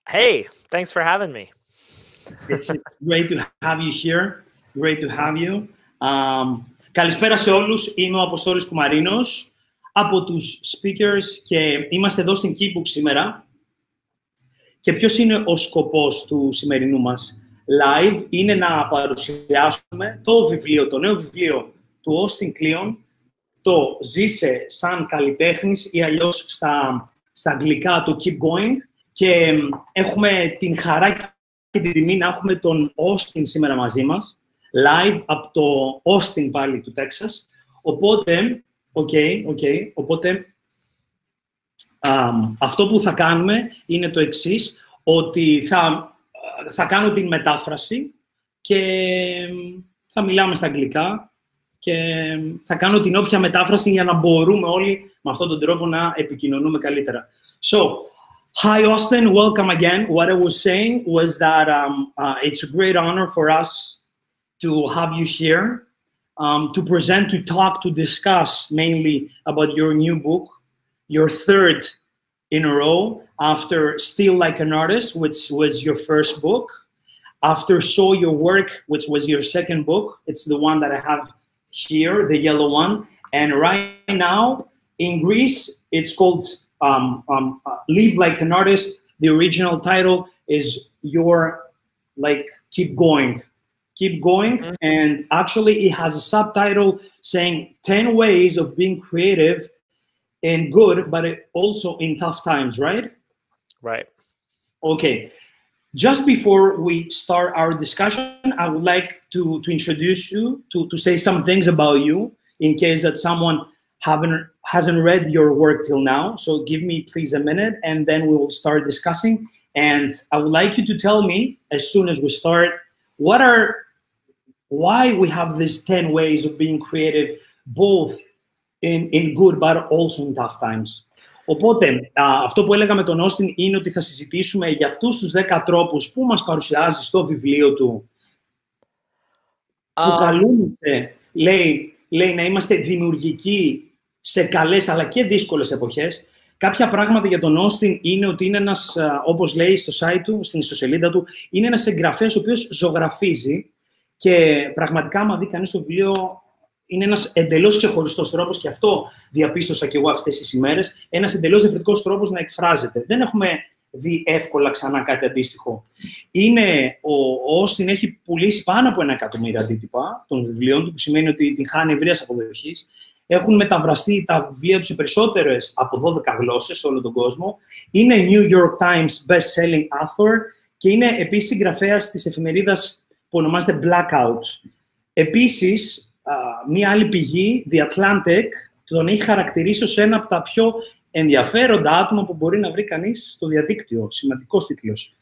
Hey, thanks for having me. It's great to have you here. Great to have you. Καλησπέρα σε όλους. Είμαι ο Αποστόλης Κουμαρίνος από τους speakers και είμαστε εδώ στην Keybook σήμερα. Και ποιος είναι ο σκοπός του σημερινού μας live? Είναι να παρουσιάσουμε το βιβλίο, το νέο βιβλίο του Kleon, το «Ζήσε σαν καλλιτέχνης» ή αλλιώς στα αγγλικά το «Keep Going». Και έχουμε την χαρά και την τιμή να έχουμε τον Austin σήμερα μαζί μας, live από το Austin πάλι του Τέξας. Οπότε, οπότε αυτό που θα κάνουμε είναι το εξής, ότι θα κάνω την μετάφραση και θα μιλάμε στα αγγλικά και θα κάνω την όποια μετάφραση για να μπορούμε όλοι με αυτόν τον τρόπο να επικοινωνούμε καλύτερα. So, hi, Austin. Welcome again. What I was saying was that it's a great honor for us to have you here, to present, to talk, to discuss mainly about your new book, your third in a row after Still Like an Artist, which was your first book, after Show Your Work, which was your second book. It's the one that I have here, the yellow one. And right now, in Greece, it's called Live Like an Artist. The original title is Keep Going. Keep Going. And actually it has a subtitle saying 10 ways of being creative and good, but also in tough times, right? Right. Okay. Just before we start our discussion, I would like to introduce you, to say some things about you in case that someone hasn't read your work till now. So give me please a minute and then we will start discussing. And I would like you to tell me as soon as we start, why we have these 10 ways of being creative, both in good but also in tough times. Οπότε, αυτό που έλεγα με τον Austin είναι ότι θα συζητήσουμε για αυτούς τους 10 τρόπους που μας παρουσιάζει στο βιβλίο του, που καλούμαστε, λέει να είμαστε δημιουργικοί σε καλές αλλά και δύσκολες εποχές. Κάποια πράγματα για τον Austin είναι ότι είναι ένας, όπως λέει στο site του, στην ιστοσελίδα του, είναι ένας εγγραφέας ο οποίος ζωγραφίζει και πραγματικά, άμα δει κανείς το βιβλίο, είναι ένας εντελώς ξεχωριστός τρόπος και αυτό διαπίστωσα και εγώ αυτές τις ημέρες, ένας εντελώς διαφορετικός τρόπος να εκφράζεται. Δεν έχουμε δει εύκολα ξανά κάτι αντίστοιχο. Ο Austin έχει πουλήσει πάνω από 1 εκατομμύριο αντίτυπα των βιβλίων του, που σημαίνει ότι την χάνει ευρείας αποδοχής. Έχουν μεταβραστεί τα βιβλία του σε περισσότερες από 12 γλώσσες σε όλο τον κόσμο. Είναι New York Times best-selling author και είναι επίσης συγγραφέας της εφημερίδας που ονομάζεται Blackout. Επίσης, μία άλλη πηγή, The Atlantic, τον έχει χαρακτηρίσει ως ένα από τα πιο ενδιαφέροντα άτομα που μπορεί να βρει κανείς στο διαδίκτυο. Σημαντικός τίτλος.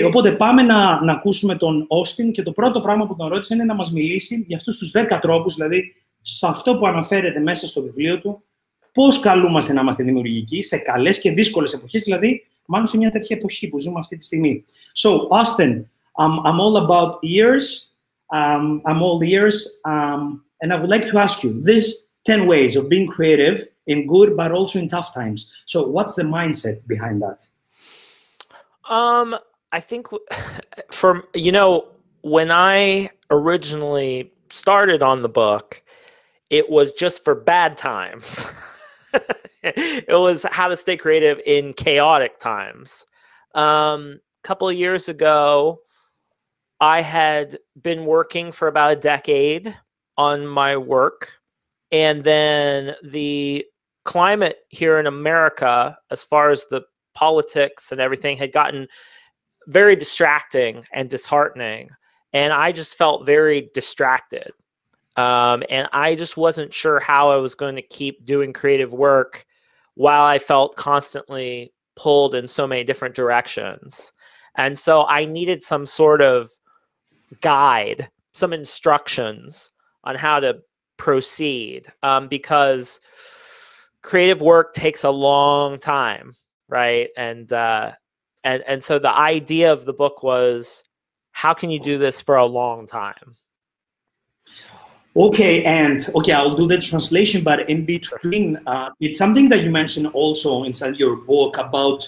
Οπότε πάμε να ακούσουμε τον Austin και το πρώτο πράγμα που τον ρώτησε είναι να μας μιλήσει για αυτούς τους 10 τρόπους, δηλαδή σε αυτό που αναφέρεται μέσα στο βιβλίο του, πώς καλούμαστε να είμαστε δημιουργικοί σε καλές και δύσκολες εποχές, δηλαδή μάλλον σε μια τέτοια εποχή που ζούμε αυτή τη στιγμή. So, Austin, I'm all about ears. I'm all ears, and I would like to ask you, these 10 ways of being creative in good but also in tough times. So what's the mindset behind that? I think when I originally started on the book, it was just for bad times. It was how to stay creative in chaotic times. A couple of years ago, I had been working for about a decade on my work, and then the climate here in America, as far as the politics and everything, had gotten very distracting and disheartening, and I just felt very distracted. And I just wasn't sure how I was going to keep doing creative work while I felt constantly pulled in so many different directions. And so I needed some sort of guide, some instructions on how to proceed, because creative work takes a long time, right? And so the idea of the book was, how can you do this for a long time? Okay, I'll do the translation, but in between, it's something that you mentioned also inside your book about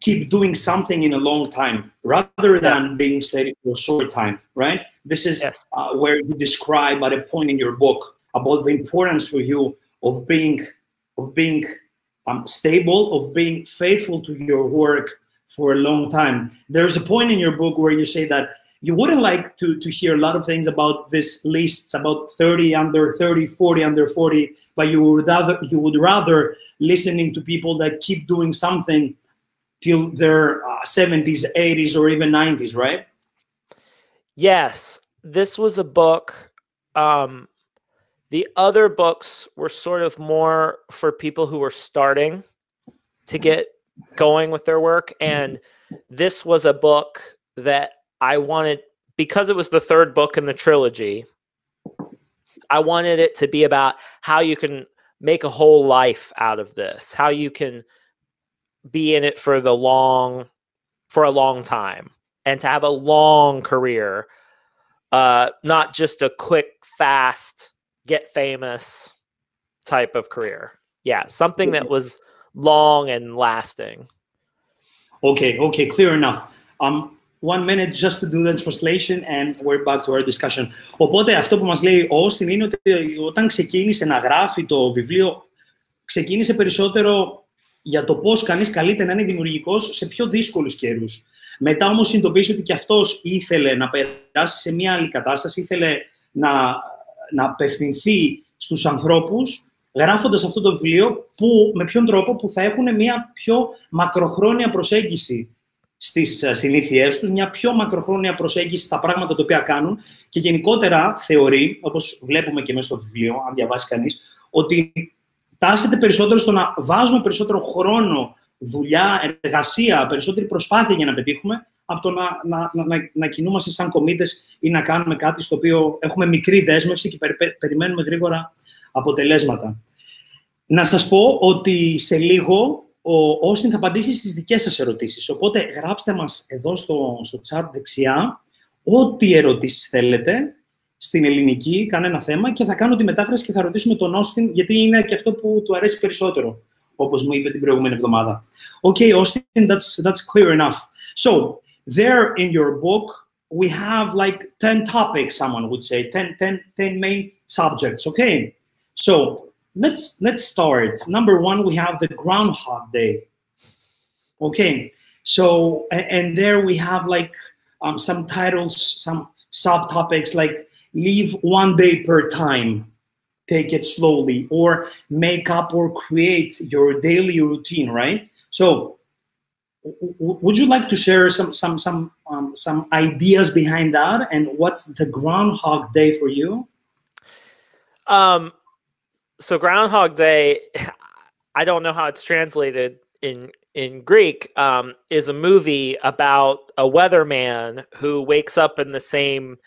keep doing something in a long time rather than being steady for a short time, right? This is where you describe at a point in your book about the importance for you of being stable, of being faithful to your work for a long time. There's a point in your book where you say that you wouldn't like to hear a lot of things about this lists about 30 under 30, 40 under 40, but you would rather listening to people that keep doing something till their 70s, 80s, or even 90s, right? Yes, this was a book. The other books were sort of more for people who were starting to get going with their work. And this was a book that I wanted, because it was the third book in the trilogy, I wanted it to be about how you can make a whole life out of this, how you can be in it for a long time, and to have a long career, not just a quick, fast, get famous type of career. Yeah, something that was long and lasting. Okay, clear enough. 1 minute just to do the translation and we're back to our discussion. Οπότε αυτό που μας λέει ο Όστιν είναι ότι όταν ξεκίνησε να γράφει το βιβλίο, ξεκίνησε περισσότερο για το πώς κανείς καλείται να είναι δημιουργικός σε πιο δύσκολους καιρούς. Μετά όμως συνειδητοποίησε ότι και αυτός ήθελε να περάσει σε μια άλλη κατάσταση, ήθελε να απευθυνθεί στους ανθρώπους, γράφοντας αυτό το βιβλίο, με ποιον τρόπο που θα έχουν μια πιο μακροχρόνια προσέγγιση στις συνήθειές τους, μια πιο μακροχρόνια προσέγγιση στα πράγματα τα οποία κάνουν και γενικότερα θεωρεί, όπως βλέπουμε και μέσα στο βιβλίο, αν διαβάσει κανείς, ότι τάσεται περισσότερο στο να βάζουμε περισσότερο χρόνο, δουλειά, εργασία, περισσότερη προσπάθεια για να πετύχουμε, από το να κινούμαστε σαν κομίτες ή να κάνουμε κάτι στο οποίο έχουμε μικρή δέσμευση και περιμένουμε γρήγορα αποτελέσματα. Να σας πω ότι σε λίγο ο Όστιν θα απαντήσει στις δικές σας ερωτήσεις. Οπότε γράψτε μας εδώ στο chat δεξιά ό,τι ερωτήσεις θέλετε στην ελληνική, κανένα θέμα, και θα κάνω τη μετάφραση και θα ρωτήσουμε τον Όστιν, γιατί είναι και αυτό που του αρέσει περισσότερο, όπως μου είπε την προηγούμενη εβδομάδα. Okay, Austin, that's clear enough. So, there in your book, we have like 10 topics, someone would say, 10 main subjects, okay? So, let's start. Number 1, we have the Groundhog Day. Okay, so, and there we have like some titles, some subtopics like live 1 day per time, take it slowly, or make up or create your daily routine, right? So, would you like to share some ideas behind that, and what's the Groundhog Day for you? So Groundhog Day, I don't know how it's translated in Greek, is a movie about a weatherman who wakes up on the same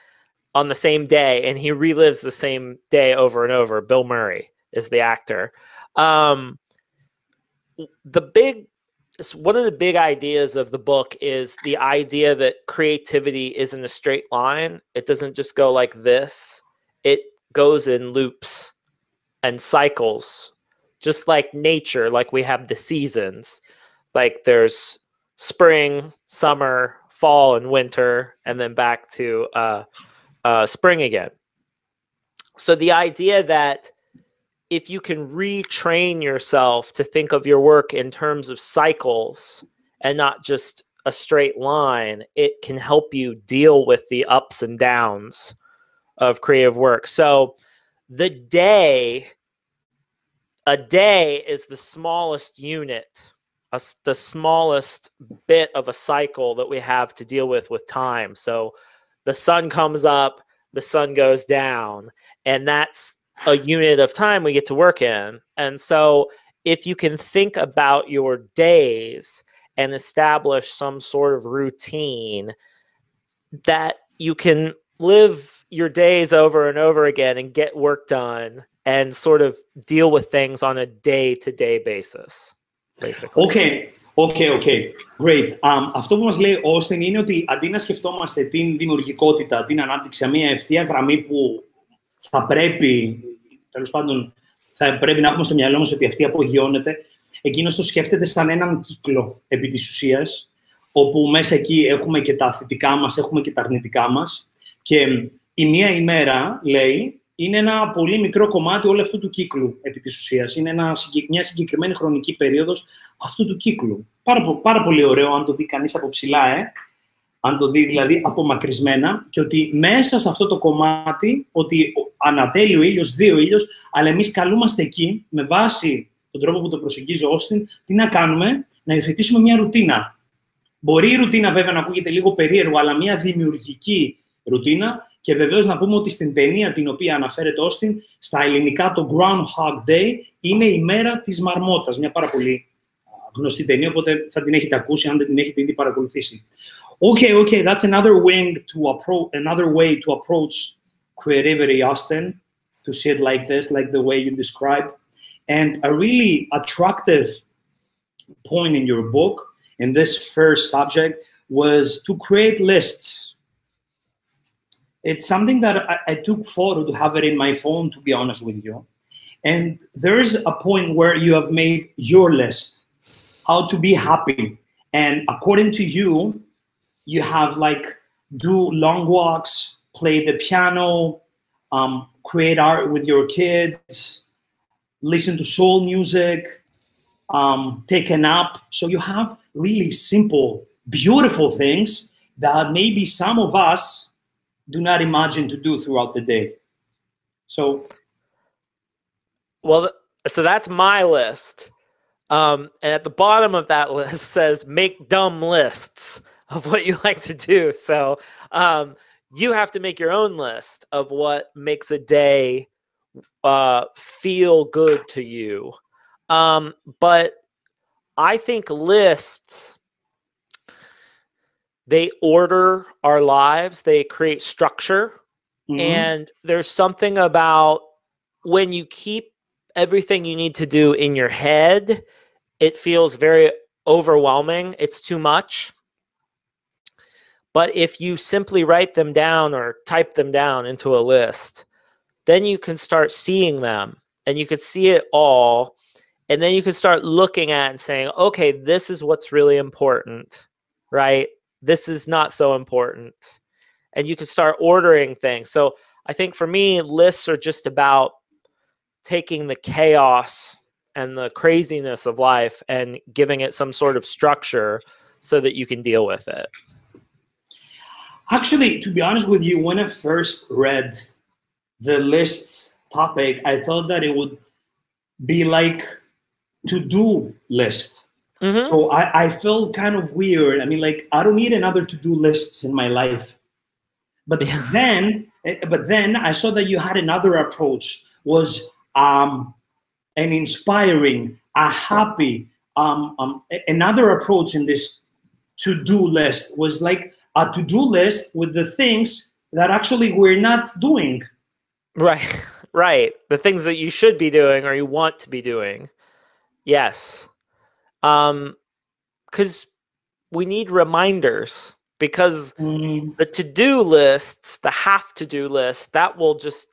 day, and he relives the same day over and over. Bill Murray is the actor. One of the big ideas of the book is the idea that creativity isn't a straight line. It doesn't just go like this. It goes in loops and cycles, just like nature, like we have the seasons. Like there's spring, summer, fall, and winter, and then back to spring again. So the idea that if you can retrain yourself to think of your work in terms of cycles and not just a straight line, it can help you deal with the ups and downs of creative work. So a day is the smallest unit, the smallest bit of a cycle that we have to deal with time. So the sun comes up, the sun goes down, and that's a unit of time we get to work in. And so if you can think about your days and establish some sort of routine, that you can live your days over and over again and get work done and sort of deal with things on a day-to-day basis, basically. Okay, great. Αυτό που μας λέει ο Όστιν είναι ότι αντί να σκεφτόμαστε την δημιουργικότητα, την ανάπτυξη σε μια ευθεία γραμμή που θα πρέπει, τέλος πάντων, θα πρέπει να έχουμε στο μυαλό μας ότι αυτή απογειώνεται, εκείνος το σκέφτεται σαν έναν κύκλο επί της ουσίας, όπου μέσα εκεί έχουμε και τα θετικά μας, έχουμε και τα αρνητικά μας. Και η μία ημέρα, λέει, είναι ένα πολύ μικρό κομμάτι όλου αυτού του κύκλου επί της ουσίας. Είναι μια συγκεκριμένη χρονική περίοδος αυτού του κύκλου. Πάρα πολύ ωραίο, αν το δει κανείς από ψηλά, αν το δει δηλαδή απομακρυσμένα, και ότι μέσα σε αυτό το κομμάτι, ότι ανατέλει ο ήλιος, δει ο ήλιος, αλλά εμείς καλούμαστε εκεί, με βάση τον τρόπο που το προσεγγίζει ο Όστιν, τι να κάνουμε, να υιοθετήσουμε μια ρουτίνα. Μπορεί η ρουτίνα βέβαια να ακούγεται λίγο περίεργο, αλλά μια δημιουργική ρουτίνα. Και βεβαίως να πούμε ότι στην ταινία την οποία αναφέρεται ο Όστιν, στα ελληνικά το Groundhog Day είναι η μέρα της μαρμότας. Μια πάρα πολύ γνωστή ταινία, οπότε θα την έχετε ακούσει αν δεν την έχετε ήδη παρακολουθήσει. Okay, that's another way to approach creativity, Austin, to see it like this, like the way you describe. And a really attractive point in your book, in this first subject, was to create lists. It's something that I took photo to have it in my phone, to be honest with you. And there is a point where you have made your list, how to be happy. And according to you, you have like do long walks, play the piano, create art with your kids, listen to soul music, take a nap. So you have really simple, beautiful things that maybe some of us do not imagine to do throughout the day. So that's my list. And at the bottom of that list says, make dumb lists of what you like to do. So you have to make your own list of what makes a day feel good to you. But I think lists, they order our lives, they create structure. And there's something about when you keep everything you need to do in your head, it feels very overwhelming. It's too much. But if you simply write them down or type them down into a list, then you can start seeing them and you can see it all. And then you can start looking at and saying, okay, this is what's really important, right? This is not so important. And you can start ordering things. So I think for me, lists are just about taking the chaos and the craziness of life and giving it some sort of structure so that you can deal with it. Actually, to be honest with you, when I first read the lists topic, I thought that it would be like to-do list. So I felt kind of weird. I mean, like, I don't need another to-do lists in my life. But then I saw that you had another approach, was an inspiring, a happy, another approach in this to-do list was like a to-do list with the things that actually we're not doing. Right. The things that you should be doing or you want to be doing. Yes. Because we need reminders. Because the to-do lists, the have-to-do list, that will just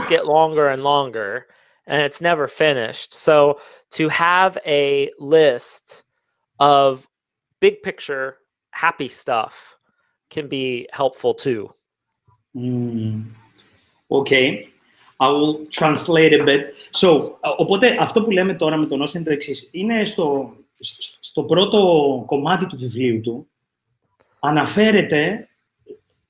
get longer and longer, and it's never finished. So to have a list of big picture, happy stuff can be helpful too. Okay. I will translate a bit. So, οπότε αυτό που λέμε τώρα με τον Όστιν είναι το εξής. Είναι στο πρώτο κομμάτι του βιβλίου του, αναφέρεται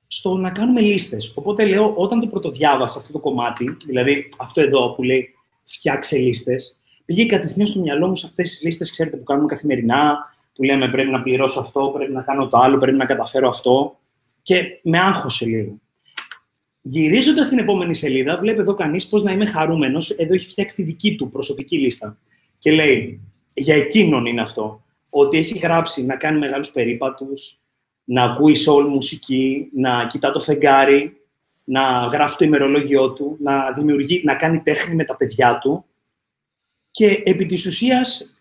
στο να κάνουμε λίστες. Οπότε λέω, όταν το πρωτοδιάβασα αυτό το κομμάτι, δηλαδή αυτό εδώ που λέει φτιάξε λίστες, πήγε κατευθείαν στο μυαλό μου σε αυτές τις λίστες, ξέρετε, που κάνουμε καθημερινά, που λέμε πρέπει να πληρώσω αυτό, πρέπει να κάνω το άλλο, πρέπει να καταφέρω αυτό, και με άγχωσε λίγο. Γυρίζοντας την επόμενη σελίδα, βλέπει εδώ κανείς πώς να είμαι χαρούμενος. Εδώ έχει φτιάξει τη δική του προσωπική λίστα. Και λέει, για εκείνον είναι αυτό, ότι έχει γράψει να κάνει μεγάλους περίπατους, να ακούει soul μουσική, να κοιτά το φεγγάρι, να γράφει το ημερολόγιό του, να κάνει τέχνη με τα παιδιά του. Και επί της ουσίας,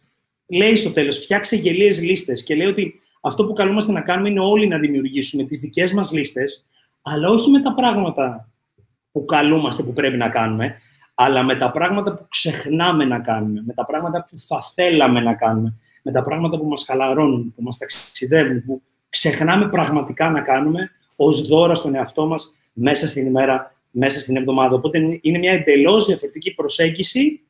λέει στο τέλος, φτιάξε γελίες λίστες. Και λέει ότι αυτό που καλούμαστε να κάνουμε είναι όλοι να δημιουργήσουμε τις δικές μας λίστες, αλλά όχι με τα πράγματα που καλούμαστε, που πρέπει να κάνουμε, αλλά με τα πράγματα που ξεχνάμε να κάνουμε, με τα πράγματα που θα θέλαμε να κάνουμε, με τα πράγματα που μας χαλαρώνουν, που μας ταξιδεύουν, που ξεχνάμε πραγματικά να κάνουμε ως δώρα στον εαυτό μας μέσα στην ημέρα, μέσα στην εβδομάδα. Οπότε είναι μια εντελώς διαφορετική προσέγγιση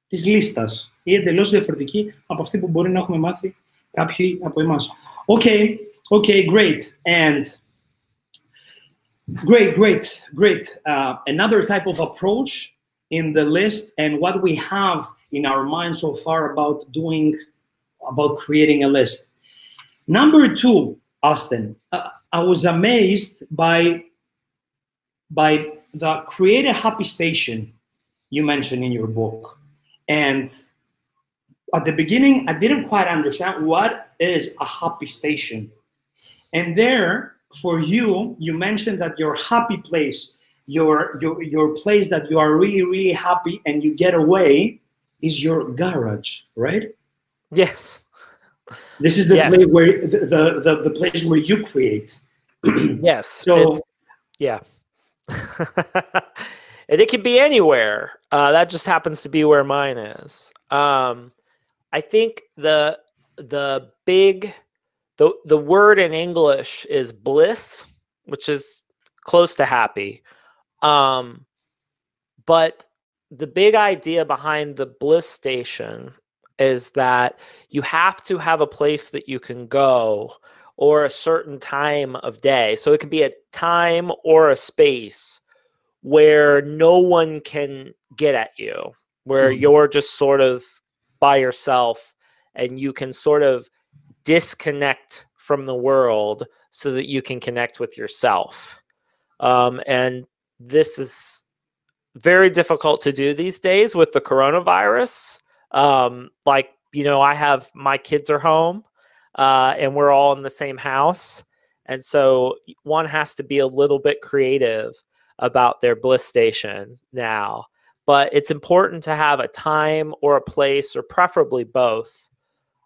της λίστας ή εντελώς διαφορετική από αυτή που μπορεί να έχουμε μάθει κάποιοι από εμάς. Okay, great. And great. Another type of approach in the list and what we have in our mind so far about creating a list. Number 2, Austin, I was amazed by the create a happy station you mentioned in your book. And at the beginning, I didn't quite understand what is a happy station. And there, for you, you mentioned that your happy place, your place that you are really, really happy and you get away is your garage, right? Yes. This is the place where the place where you create. Yes. So yeah. And it could be anywhere. That just happens to be where mine is. I think the word in English is bliss, which is close to happy. But the big idea behind the Bliss Station is that you have to have a place that you can go or a certain time of day. So it can be a time or a space where no one can get at you, where you're just sort of by yourself and you can sort of disconnect from the world so that you can connect with yourself. And this is very difficult to do these days with the coronavirus. Like, you know, I have my kids are home and we're all in the same house. And so one has to be a little bit creative about their Bliss Station now. But it's important to have a time or a place, or preferably both,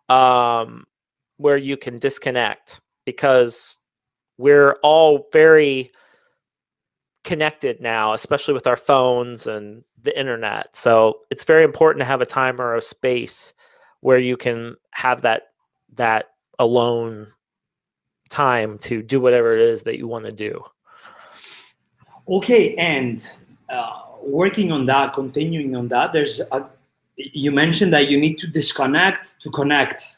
where you can disconnect, because we're all very connected now, especially with our phones and the internet. So it's very important to have a time or a space where you can have that alone time to do whatever it is that you want to do. Okay, and working on that, continuing on that, you mentioned that you need to disconnect to connect.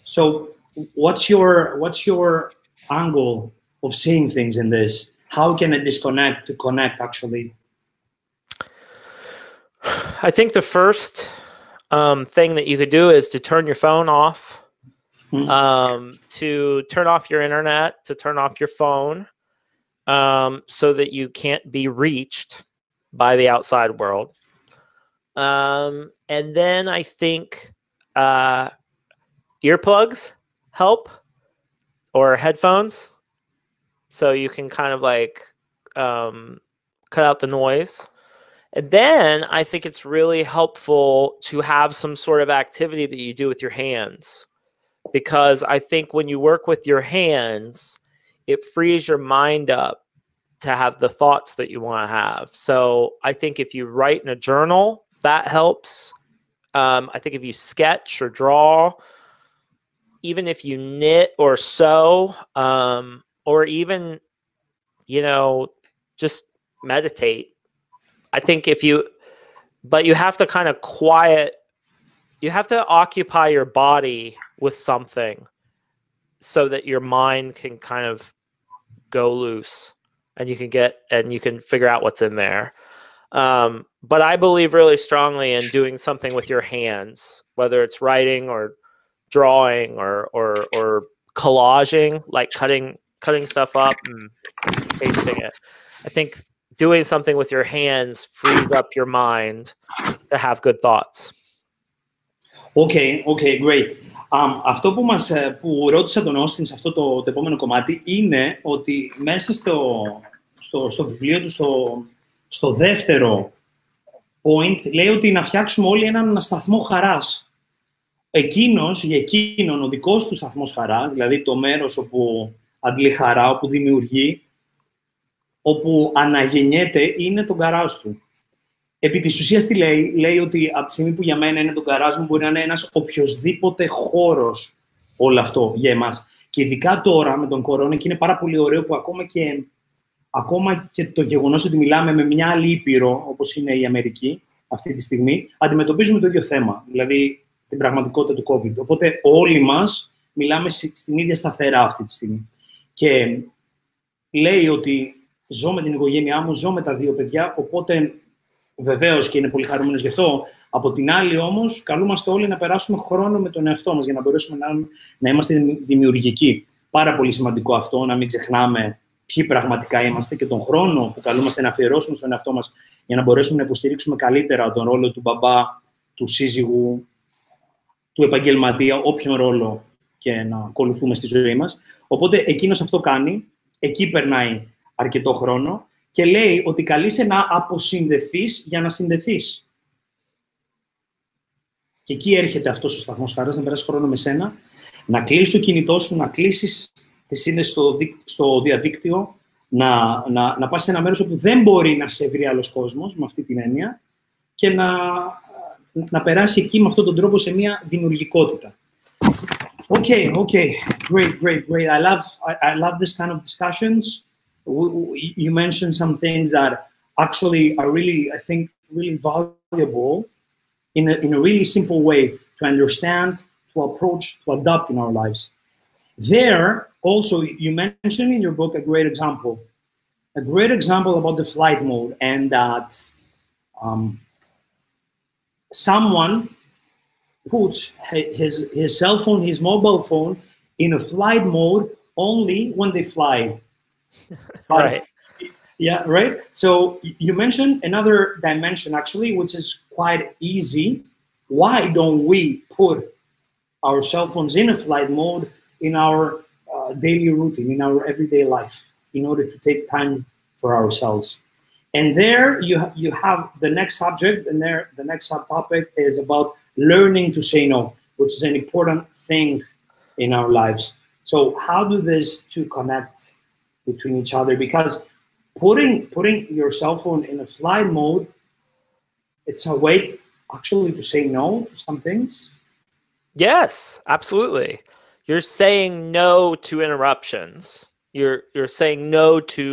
So what's your angle of seeing things in this? How can I disconnect to connect, actually? I think the first thing that you could do is to turn your phone off, to turn off your internet, to turn off your phone, so that you can't be reached by the outside world. And then I think earplugs help, or headphones, so you can kind of like cut out the noise. And then I think it's really helpful to have some sort of activity that you do with your hands, because I think when you work with your hands, it frees your mind up to have the thoughts that you want to have. So I think if you write in a journal, that helps. I think if you sketch or draw, even if you knit or sew, or even, you know, just meditate. I think but you have to kind of you have to occupy your body with something so that your mind can kind of go loose and you can figure out what's in there. But I believe really strongly in doing something with your hands, whether it's writing or drawing or collaging, like cutting stuff up and pasting it. I think doing something with your hands frees up your mind to have good thoughts. Okay, great. Αυτό που ρώτησα τον Austin σε αυτό το επόμενο κομμάτι είναι ότι μέσα στο βιβλίο του, στο δεύτερο point, λέει ότι να φτιάξουμε όλοι έναν σταθμό χαράς. Για εκείνον ο δικός του σταθμός χαράς, δηλαδή το μέρος όπου αντλεί χαρά, όπου δημιουργεί, όπου αναγεννιέται, είναι το γκαράζ του. Επί της ουσίας τι λέει? Λέει ότι από τη στιγμή που για μένα είναι το γκαράζ μου, μπορεί να είναι ένας οποιοσδήποτε χώρος όλο αυτό για εμάς. Και ειδικά τώρα με τον κορώνα, και είναι πάρα πολύ ωραίο που ακόμα και το γεγονός ότι μιλάμε με μια άλλη ήπειρο, όπως είναι η Αμερική αυτή τη στιγμή, αντιμετωπίζουμε το ίδιο θέμα, δηλαδή την πραγματικότητα του COVID. Οπότε όλοι μας μιλάμε στην ίδια σταθερά αυτή τη στιγμή. Και λέει ότι ζω με την οικογένειά μου, ζω με τα 2 παιδιά, οπότε βεβαίως και είναι πολύ χαρούμενος γι' αυτό. Από την άλλη όμως, καλούμαστε όλοι να περάσουμε χρόνο με τον εαυτό μας για να μπορέσουμε να είμαστε δημιουργικοί. Πάρα πολύ σημαντικό αυτό, να μην ξεχνάμε ποιοι πραγματικά είμαστε και τον χρόνο που καλούμαστε να αφιερώσουμε στον εαυτό μας για να μπορέσουμε να υποστηρίξουμε καλύτερα τον ρόλο του μπαμπά, του σύζυγου, του επαγγελματία, όποιον ρόλο και να ακολουθούμε στη ζωή μας. Οπότε εκείνος αυτό κάνει, εκεί περνάει αρκετό χρόνο και λέει ότι καλείσαι να αποσυνδεθείς για να συνδεθείς. Και εκεί έρχεται αυτός ο σταθμός χαράς, να περάσεις χρόνο με σένα, να κλείσεις το κινητό σου, να κλείσεις τη σύνδεση στο διαδίκτυο, να πας σε ένα μέρος όπου δεν μπορεί να σε βρει άλλος κόσμος, με αυτή την έννοια, και να περάσει εκεί με αυτόν τον τρόπο σε μια δημιουργικότητα. Okay, great. I love this kind of discussions. You mentioned some things that actually are really, I think, really valuable in a really simple way to understand, to approach, to adopt in our lives. There, also, you mentioned in your book a great example about the flight mode, and that someone puts his cell phone, his mobile phone, in a flight mode only when they fly. Right. Yeah, right? So you mentioned another dimension, actually, which is quite easy. Why don't we put our cell phones in a flight mode in our daily routine, in our everyday life, in order to take time for ourselves? And there you have the next subject, and there the next subtopic is about learning to say no, which is an important thing in our lives. So how do these two connect between each other? Because putting your cell phone in a flight mode, it's a way actually to say no to some things. Yes, absolutely. You're saying no to interruptions. You're saying no to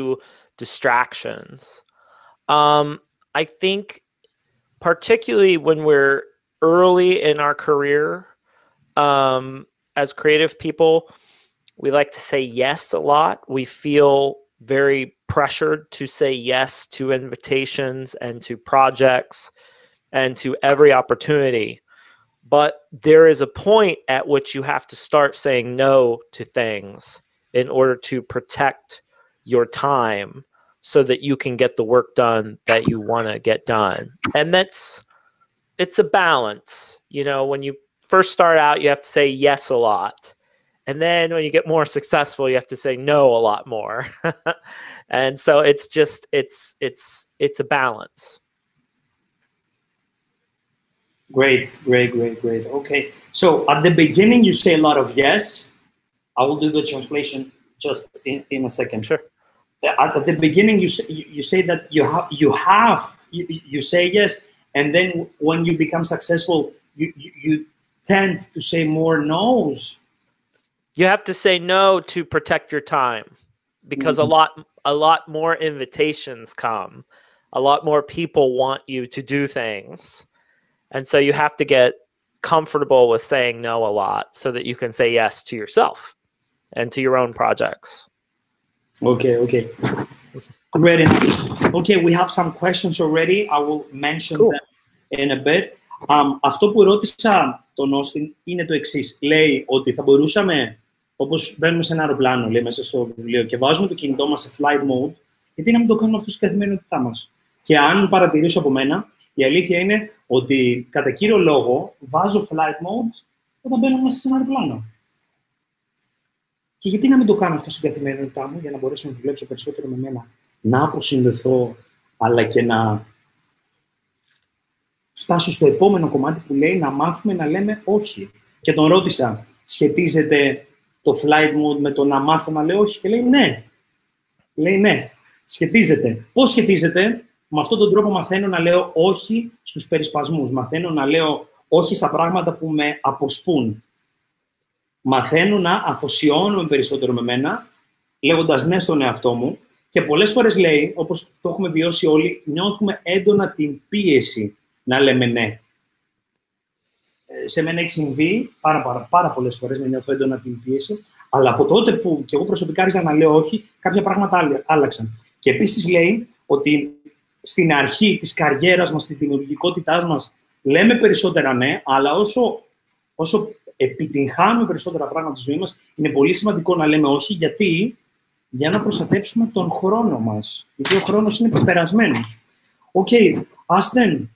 distractions. I think particularly when we're early in our career, as creative people, we like to say yes a lot. We feel very pressured to say yes to invitations and to projects and to every opportunity. But there is a point at which you have to start saying no to things in order to protect your time so that you can get the work done that you want to get done. And it's a balance. You know, when you first start out, you have to say yes a lot. And then when you get more successful, you have to say no a lot more. And so it's just, it's a balance. Great. Okay. So at the beginning, you say a lot of yes. I will do the translation just in a second. Sure. At the beginning, you say that you say yes, and then when you become successful, you tend to say more no's. You have to say no to protect your time, because a lot more invitations come. A lot more people want you to do things. And so you have to get comfortable with saying no a lot so that you can say yes to yourself and to your own projects. Okay. Great. Okay, we have some questions already. I will mention them in a bit. Αυτό που ρώτησα τον Όστιν είναι το εξής. Λέει ότι θα μπορούσαμε, όπως μπαίνουμε σε ένα αεροπλάνο, λέει μέσα στο βιβλίο, και βάζουμε το κινητό μας σε flight mode, γιατί να μην το κάνουμε αυτό στην καθημερινότητά μας. Και αν παρατηρήσω από μένα, η αλήθεια είναι ότι κατά κύριο λόγο βάζω flight mode όταν μπαίνω μέσα σε ένα αεροπλάνο. Και γιατί να μην το κάνω αυτό στην καθημερινότητά μου, για να μπορέσω να δουλέψω περισσότερο με μένα, να αποσυνδεθώ, αλλά και να φτάσω στο επόμενο κομμάτι που λέει να μάθουμε να λέμε όχι. Και τον ρώτησα, σχετίζεται το flight mode με το να μάθω να λέω όχι? Και λέει ναι. Σχετίζεται. Πώς σχετίζεται? με αυτόν τον τρόπο μαθαίνω να λέω όχι στους περισπασμούς. Μαθαίνω να λέω όχι στα πράγματα που με αποσπούν. Μαθαίνω να αφοσιώνομαι περισσότερο με μένα, λέγοντας ναι στον εαυτό μου. Και πολλές φορές, λέει, όπως το έχουμε βιώσει όλοι, νιώθουμε έντονα την πίεση να λέμε ναι. Σε μένα έχει συμβεί πάρα πολλές φορές να νιώθω έντονα την πίεση, αλλά από τότε που και εγώ προσωπικά άρχισα να λέω όχι, κάποια πράγματα άλλαξαν. Και επίσης λέει ότι στην αρχή της καριέρας μας, της δημιουργικότητάς μας, λέμε περισσότερα ναι, αλλά όσο επιτυγχάνουμε περισσότερα πράγματα στη ζωή μας, είναι πολύ σημαντικό να λέμε όχι, γιατί για να προστατέψουμε τον χρόνο μας. Γιατί ο χρόνος είναι πεπερασμένος. Okay, Austin,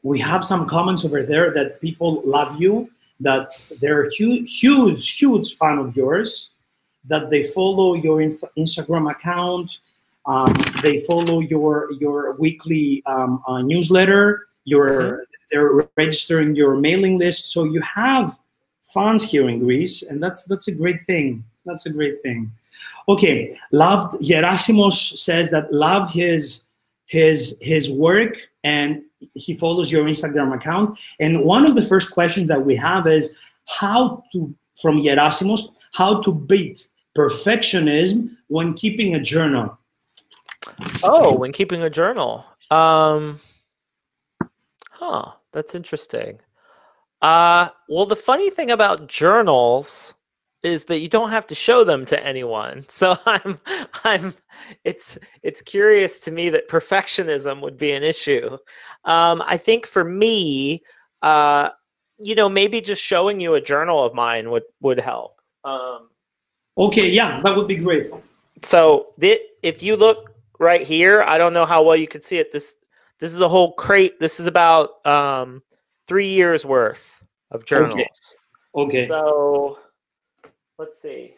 we have some comments over there that people love you, that they're huge fan of yours, that they follow your Instagram account, they follow your weekly newsletter, they're registering your mailing list, so you have fans here in Greece, and that's a great thing. That's a great thing. Okay, loved Gerasimos says that love his work, and he follows your Instagram account. And one of the first questions that we have is from Gerasimos, how to beat perfectionism when keeping a journal. Oh, when keeping a journal. That's interesting. Well, the funny thing about journals is that you don't have to show them to anyone. So it's curious to me that perfectionism would be an issue. I think for me, maybe just showing you a journal of mine would help. Okay, yeah, that would be great. So if you look right here, I don't know how well you can see it. This is a whole crate. This is about 3 years worth of journals. Okay. So let's see.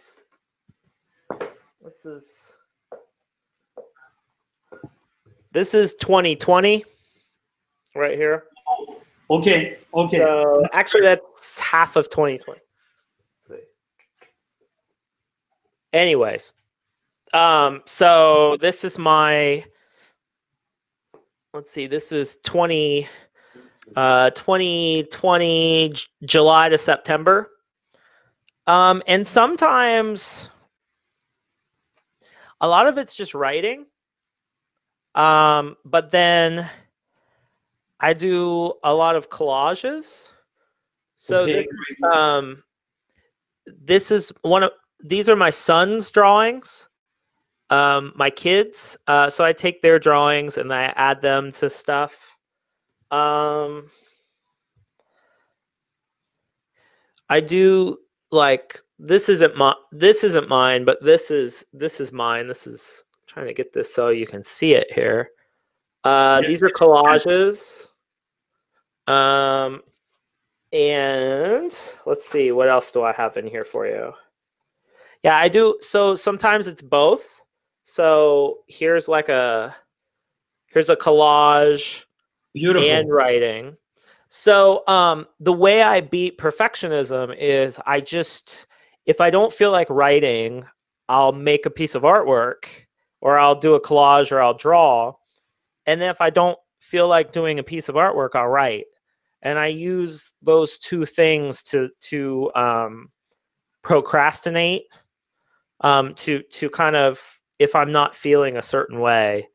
This is 2020 right here. Okay. So actually that's half of 2020. Let's see. Anyways, so this is let's see, this is 2020 July to September. And sometimes a lot of it's just writing. But then I do a lot of collages. So these are my son's drawings, my kids. So I take their drawings and I add them to stuff. I do like this isn't mine, but this is mine. This is, I'm trying to get this so you can see it here. These are collages. And let's see, what else do I have in here for you? Yeah, I do. So sometimes it's both. So here's a collage. Beautiful. And writing. So the way I beat perfectionism is if I don't feel like writing, I'll make a piece of artwork, or I'll do a collage, or I'll draw. And then if I don't feel like doing a piece of artwork, I'll write. And I use those two things to procrastinate, to kind of, if I'm not feeling a certain way.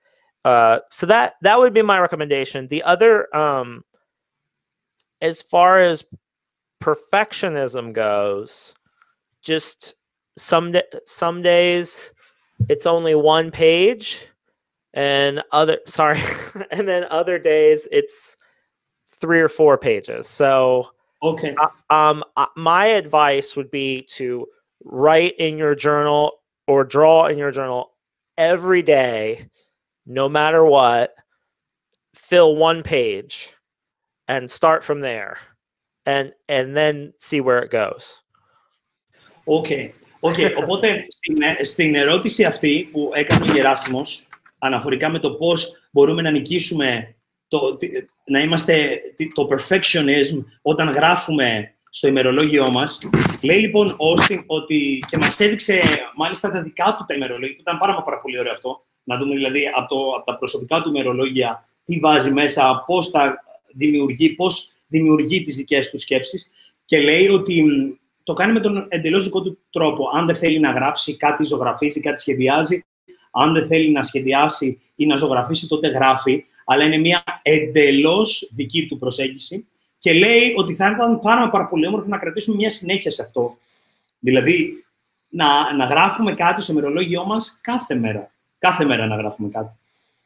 So that would be my recommendation. The other, as far as perfectionism goes, just some days it's only one page, and and then other days it's 3 or 4 pages. So okay, my advice would be to write in your journal or draw in your journal every day, no matter what. Fill one page and start from there, and then see where it goes. Okay. Οπότε στην ερώτηση αυτή που έκανε ο Γεράσιμος, αναφορικά με το πώς μπορούμε να νικήσουμε να είμαστε το perfectionism όταν γράφουμε στο ημερολόγιό μας, λέει λοιπόν ο Austin ότι, και μας έδειξε μάλιστα τα δικά του τα ημερολόγια, που ήταν πάρα πολύ ωραίο αυτό, να δούμε δηλαδή από τα προσωπικά του ημερολόγια τι βάζει μέσα, πώς δημιουργεί τις δικές του σκέψεις, και λέει ότι το κάνει με τον εντελώς δικό του τρόπο. Αν δεν θέλει να γράψει, κάτι ζωγραφίζει, κάτι σχεδιάζει. Αν δεν θέλει να σχεδιάσει ή να ζωγραφίσει, τότε γράφει. Αλλά είναι μια εντελώς δική του προσέγγιση. Και λέει ότι θα ήταν πάρα πολύ όμορφο να κρατήσουμε μια συνέχεια σε αυτό. Δηλαδή, να γράφουμε κάτι στο ημερολόγιό μας κάθε μέρα. Κάθε μέρα να γράφουμε κάτι.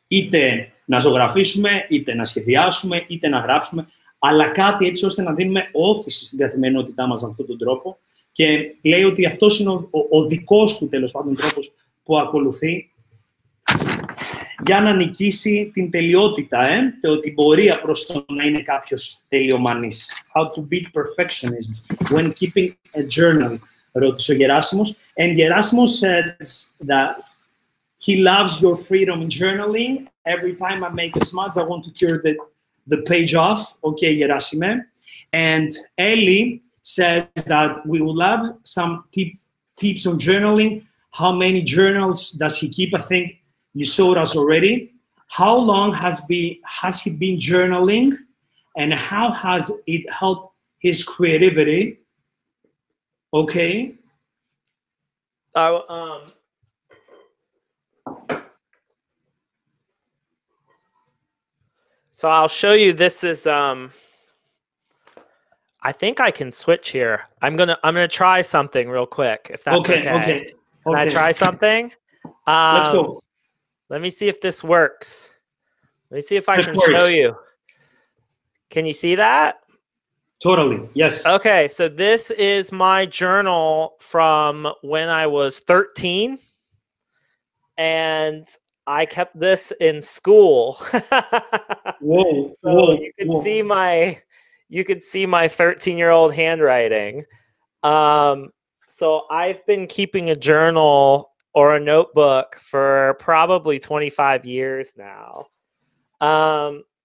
Είτε να ζωγραφίσουμε, είτε να σχεδιάσουμε, είτε να γράψουμε. Αλλά κάτι έτσι ώστε να δίνουμε όθηση στην καθημερινότητά μας με αυτόν τον τρόπο. Και λέει ότι αυτός είναι ο δικός του, τέλος πάντων, τρόπος που ακολουθεί για να νικήσει την τελειότητα, το ότι μπορεί προς το να είναι κάποιος τελειομανής. How to beat perfectionism when keeping a journal, ρώτησε ο Γεράσιμος. And Γεράσιμος says that he loves your freedom in journaling. Every time I make a smudge, I want to tear the page off. Okay, Gerasime. And Ellie says that we would love some tips on journaling. How many journals does he keep? I think you showed us already. How long has he been journaling? And how has it helped his creativity? Okay. So I'll show you. This is I think I can switch here. I'm gonna try something real quick, if that's okay. Okay. Can I try something? Let's go. Let me see if this works. Let me see if I can show you. Can you see that? Totally, yes. Okay, so this is my journal from when I was 13. And I kept this in school. Whoa. You could see my 13-year-old handwriting. So I've been keeping a journal or a notebook for probably 25 years now.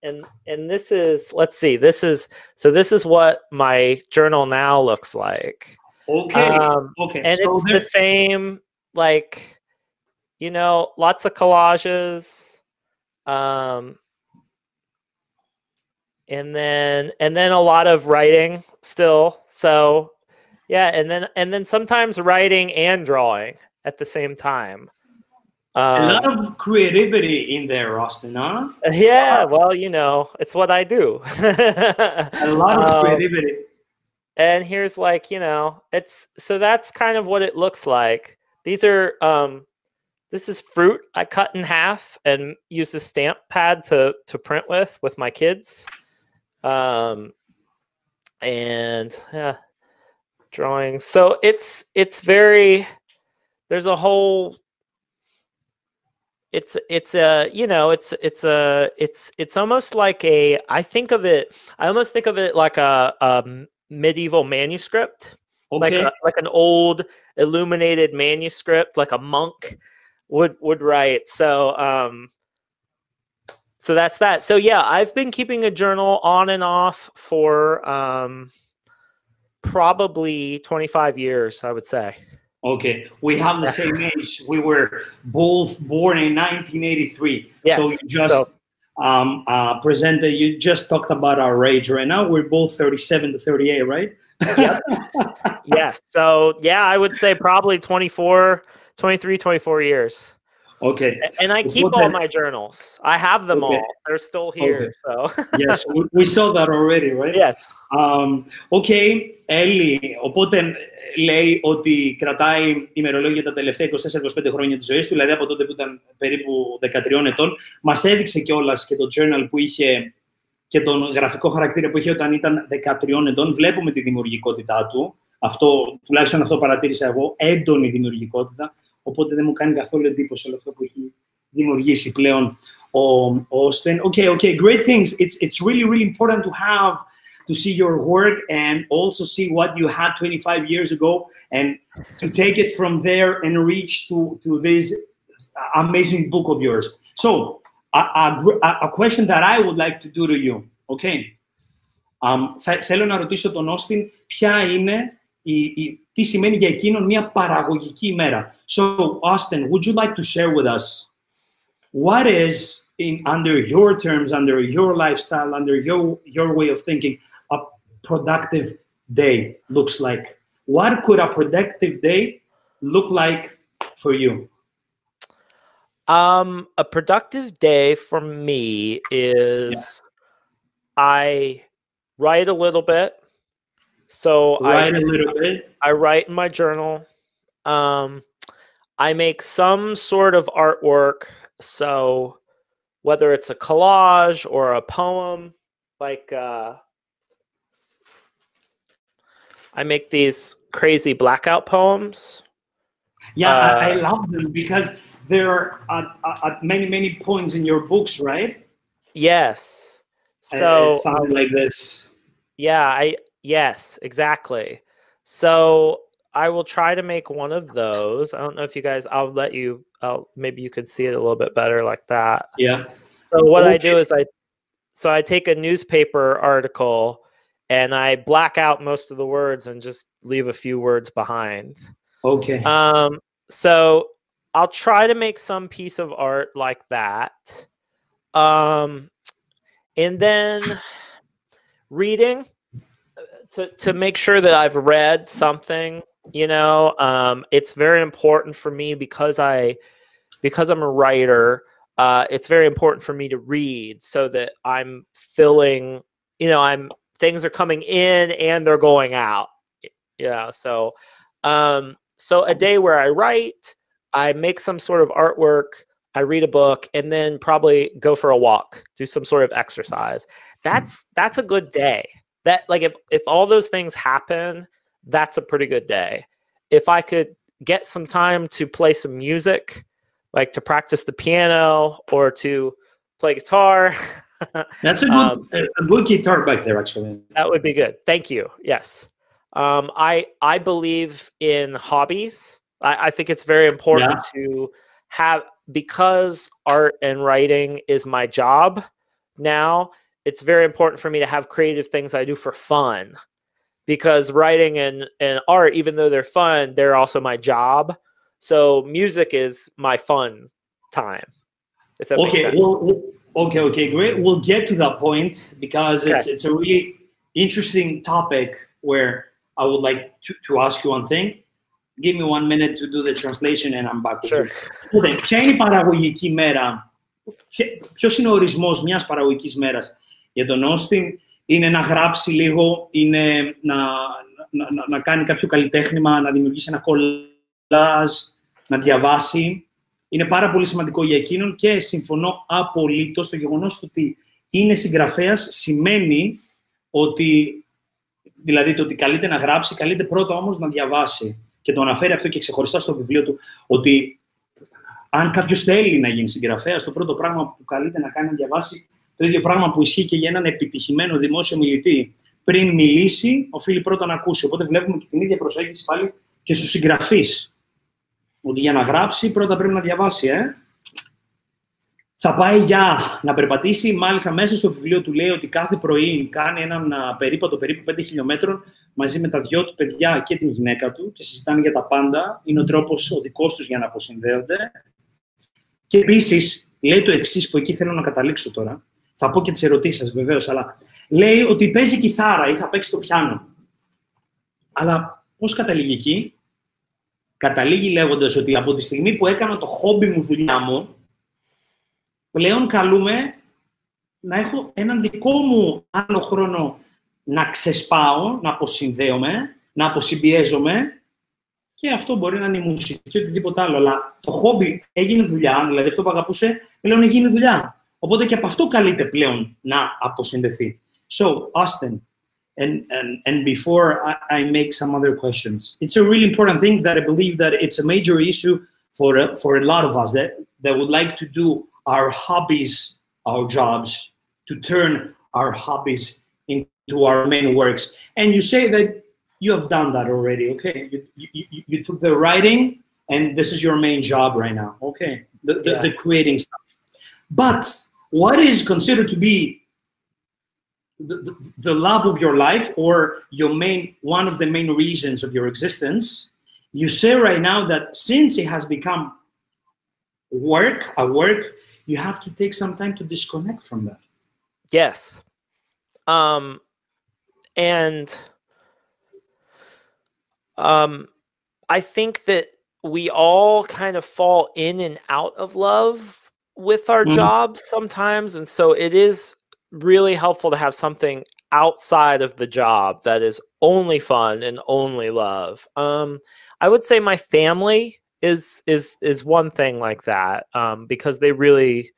And this is, let's see, this is what my journal now looks like. Okay. And so it's the same, like, you know, lots of collages. And then a lot of writing still. So yeah, and then sometimes writing and drawing at the same time. A lot of creativity in there, Austin, huh? Yeah, well, you know, it's what I do. A lot of creativity. And here's like, you know, so that's kind of what it looks like. These are this is fruit I cut in half and use a stamp pad to print with my kids. And yeah, drawing. So it's very, there's a whole, it's a, you know, it's almost like I almost think of it like a medieval manuscript. Okay. Like an old illuminated manuscript, like a monk would write. So that's that. So yeah, I've been keeping a journal on and off for probably 25 years, I would say. Okay, we have the same age. We were both born in 1983. Yes. So you just you just talked about our age right now. We're both 37 to 38, right? Yep. Yes. So yeah, I would say probably 23-24 years. Okay. And I keep all my journals. I have them all. They're still here. Okay. So yes, we saw that already, right? Yes. Okay, Ellie. Οπότε λέει ότι κρατάει ημερολόγια τα τελευταία 24-25 χρόνια της ζωής του, δηλαδή από τότε που ήταν περίπου 13 ετών. Μας έδειξε κιόλας και το journal που είχε και τον γραφικό χαρακτήρα που είχε όταν ήταν 13 ετών. Βλέπουμε τη δημιουργικότητά του. Τουλάχιστον αυτό παρατήρησα εγώ, έντονη δημιουργικότητα. Οπότε δεν μου κάνει καθόλου εντύπωση όλο αυτό που έχει δημιουργήσει πλέον ο Austin. Okay, great things. It's really important to see your work and also see what you had 25 years ago and to take it from there and reach to this amazing book of yours. So, a question that I would like to do to you, okay? Θέλω να ρωτήσω τον Austin ποια είναι τι σημαίνει για εκείνον μια παραγωγική ημέρα. So, Austin, would you like to share with us what is, under your terms, under your lifestyle, under your way of thinking, a productive day looks like? What could a productive day look like for you? A productive day for me is I write a little bit. So Write a little bit. I write in my journal. I make some sort of artwork. So whether it's a collage or a poem, like I make these crazy blackout poems. Yeah, I love them because they're at many points in your books, right? Yes. So it's something like this. Yeah, yes, exactly. So I will try to make one of those. I don't know if you guys, maybe you could see it a little bit better like that. Yeah. So what I do is I take a newspaper article and I black out most of the words and just leave a few words behind. Okay. So I'll try to make some piece of art like that. And then reading to make sure that I've read something, you know. It's very important for me because I'm a writer. It's very important for me to read so that I'm filling, you know, things are coming in and they're going out. Yeah. So a day where I write, I make some sort of artwork, I read a book, and then probably go for a walk, do some sort of exercise. That's a good day. That, like, if all those things happen, that's a pretty good day. If I could get some time to play some music, like to practice the piano or to play guitar. That's a good guitar back there, actually. That would be good. Thank you. Yes. I believe in hobbies. I think it's very important to have, because art and writing is my job now, it's very important for me to have creative things I do for fun, because writing and art, even though they're fun, they're also my job. So music is my fun time, if that makes sense. Okay, great. We'll get to that point because it's a really interesting topic where I would like to ask you one thing. Give me 1 minute to do the translation and I'm back. Sure. Ποια είναι η παραγωγική μέρα? Ποιος είναι ο ορισμός μιας παραγωγικής μέρας για τον Όστιν? Είναι να γράψει λίγο, είναι να κάνει κάποιο καλλιτέχνημα, να δημιουργήσει ένα κολλάζ, να διαβάσει. Είναι πάρα πολύ σημαντικό για εκείνον και συμφωνώ απολύτως στο γεγονός ότι είναι συγγραφέας σημαίνει ότι, δηλαδή το ότι καλείται να γράψει, καλείται πρώτα όμως να διαβάσει. Και το αναφέρει αυτό και ξεχωριστά στο βιβλίο του, ότι αν κάποιος θέλει να γίνει συγγραφέας, το πρώτο πράγμα που καλείται να κάνει να διαβάσει, το ίδιο πράγμα που ισχύει και για έναν επιτυχημένο δημόσιο μιλητή. Πριν μιλήσει, οφείλει πρώτα να ακούσει. Οπότε βλέπουμε και την ίδια προσέγγιση πάλι και στους συγγραφείς. Ότι για να γράψει, πρώτα πρέπει να διαβάσει, Θα πάει για να περπατήσει. Μάλιστα, μέσα στο βιβλίο του λέει ότι κάθε πρωί κάνει έναν περίπατο περίπου 5 χιλιόμετρων μαζί με τα 2 του παιδιά και την γυναίκα του και συζητάνε για τα πάντα. Είναι ο τρόπος ο δικός τους για να αποσυνδέονται. Και επίσης, λέει το εξής, που εκεί θέλω να καταλήξω τώρα. Θα πω και τις ερωτήσεις σας βεβαίως, αλλά λέει ότι παίζει κιθάρα ή θα παίξει το πιάνο. Αλλά πώς καταλήγει εκεί? Καταλήγει λέγοντας ότι από τη στιγμή που έκανα το χόμπι μου δουλειά μου, πλέον καλούμε να έχω έναν δικό μου άλλο χρόνο να ξεσπάω, να αποσυνδέομαι, να αποσυμπιέζομαι και αυτό μπορεί να είναι η μουσική και οτιδήποτε άλλο. Αλλά το χόμπι έγινε δουλειά, δηλαδή αυτό που αγαπούσε, πλέον έγινε δουλειά. Οπότε και από αυτό καλείται πλέον να αποσυνδεθεί. So, Austin, and before I make some other questions, it's a really important thing that I believe that it's a major issue for a lot of us that would like to do our hobbies, our jobs, to turn our hobbies into our main works. And you say that you have done that already, okay? You took the writing, and this is your main job right now, okay? The creating stuff. But what is considered to be the love of your life, or one of the main reasons of your existence? You say right now that since it has become a work, you have to take some time to disconnect from that. Yes. And I think that we all kind of fall in and out of love with our jobs sometimes. And so it is really helpful to have something outside of the job that is only fun and only love. I would say my family is one thing like that, because they really,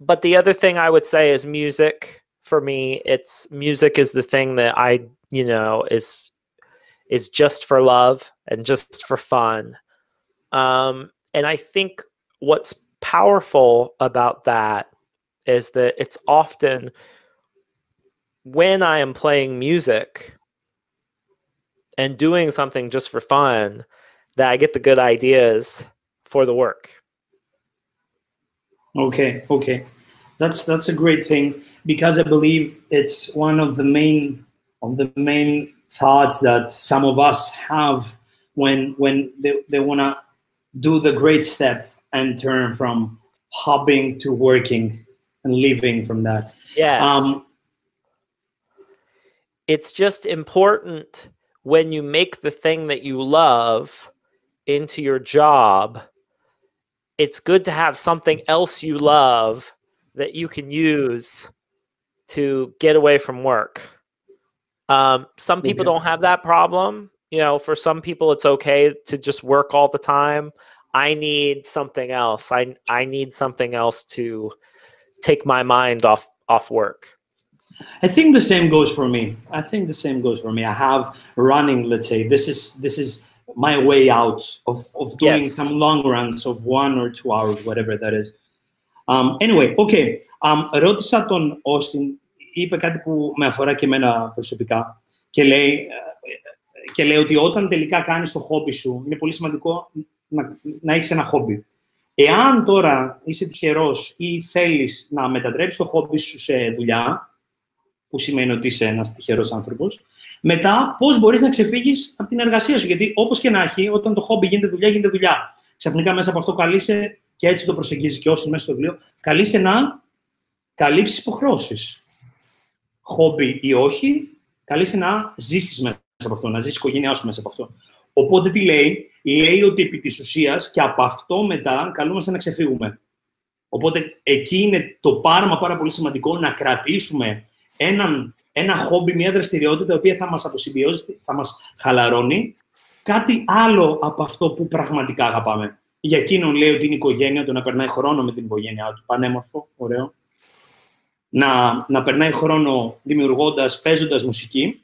but the other thing I would say is music. For me, music is the thing that I, is just for love and just for fun. And I think what's powerful about that is that it's often when I am playing music and doing something just for fun that I get the good ideas for the work. Okay. That's a great thing, because I believe it's one of the main thoughts that some of us have when they want to do the great step and turn from hobbying to working and living from that. Yes. It's just important when you make the thing that you love into your job, it's good to have something else you love that you can use to get away from work. Some people don't have that problem. For some people, it's okay to just work all the time. I need something else. I need something else to take my mind off work. I think the same goes for me. I have running, let's say, this is my way out of doing some long runs of 1 or 2 hours, whatever that is. Anyway, okay. Ρώτησα τον Όστιν, είπε κάτι που με αφορά και εμένα προσωπικά και λέει ότι όταν τελικά κάνεις το χόμπι σου, είναι πολύ σημαντικό να έχεις ένα χόμπι. Εάν τώρα είσαι τυχερός ή θέλεις να μετατρέψεις το χόμπι σου σε δουλειά, που σημαίνει ότι είσαι ένας τυχερός άνθρωπος, μετά πώς μπορείς να ξεφύγεις από την εργασία σου. Γιατί όπως και να έχει, όταν το χόμπι γίνεται δουλειά, γίνεται δουλειά. Ξαφνικά μέσα από αυτό καλείσαι, και έτσι το προσεγγίζει και όσοι μέσα στο βιβλίο, καλείσαι να καλύψεις υποχρεώσεις. Χόμπι ή όχι, καλείσαι να ζήσεις μέσα από αυτό, να ζήσεις η οικογένειά σου μέσα από αυτό. Οπότε τι λέει, λέει ότι επί της ουσίας και από αυτό μετά καλούμαστε να ξεφύγουμε. Οπότε εκεί είναι το πάρα πολύ σημαντικό να κρατήσουμε ένα χόμπι, μια δραστηριότητα η οποία θα μας αποσυμπιώσει, θα μας χαλαρώνει, κάτι άλλο από αυτό που πραγματικά αγαπάμε. Για εκείνον λέει ότι είναι η οικογένεια, το να περνάει χρόνο με την οικογένειά του, πανέμορφο, ωραίο. Να περνάει χρόνο δημιουργώντας, παίζοντας μουσική.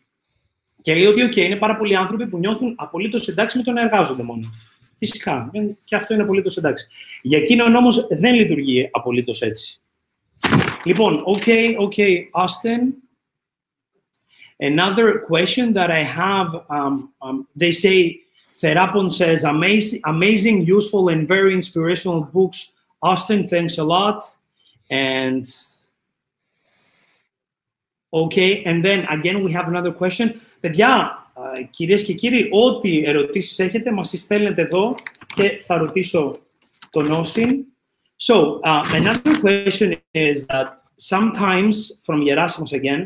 Και λέει ότι είναι πάρα πολλοί άνθρωποι που νιώθουν απολύτως εντάξει με το να εργάζονται μόνο. Φυσικά, και αυτό είναι απολύτως εντάξει. Για εκείνον όμως δεν λειτουργεί απολύτως έτσι. Λοιπόν, okay, Austin. Another question that I have, they say, Therapon says, amazing, useful, and very inspirational books. Austin, thanks a lot. And okay, and then again we have another question. Παιδιά, κυρίες και κύριοι, ό,τι ερωτήσεις έχετε, μας τις στέλνετε εδώ και θα ρωτήσω τον Austin. So, another question is that sometimes, from Yerasimus again,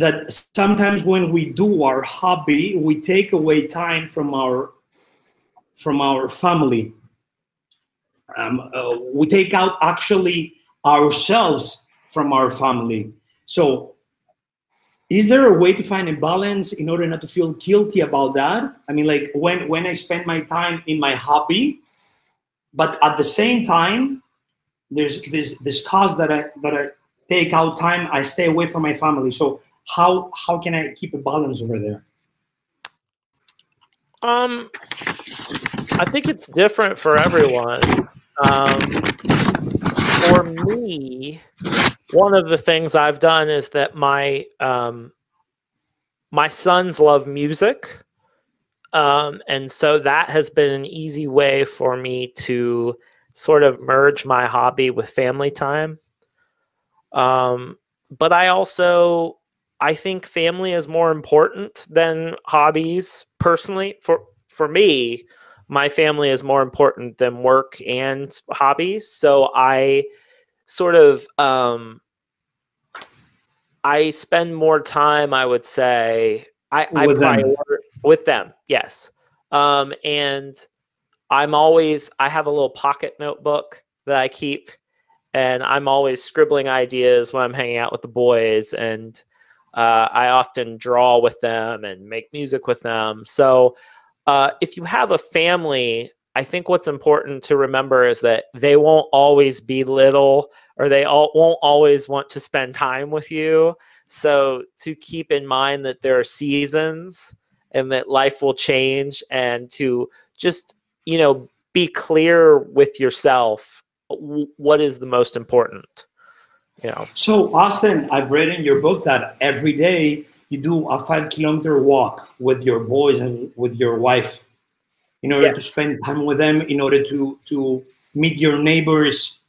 that sometimes when we do our hobby, we take away time from our family. We take out actually ourselves from our family. So, is there a way to find a balance in order not to feel guilty about that? I mean, like when I spend my time in my hobby, but at the same time, there's this cause that I take out time, I stay away from my family. So how can I keep a balance over there? I think it's different for everyone. For me, one of the things I've done is that my sons love music. And so that has been an easy way for me to sort of merge my hobby with family time. But I think family is more important than hobbies personally for me. my family is more important than work and hobbies. So I sort of, I spend more time, I would say, I prioritize with them. Yes. And I have a little pocket notebook that I keep, and I'm always scribbling ideas when I'm hanging out with the boys, and I often draw with them and make music with them. So if you have a family, I think what's important to remember is that they won't always be little, or won't always want to spend time with you. So to keep in mind that there are seasons and that life will change, and to just, you know, be clear with yourself what is the most important. You know. So, Austin, I've read in your book that every day you do a 5-kilometer walk with your boys and with your wife in order to spend time with them, in order to meet your neighbors,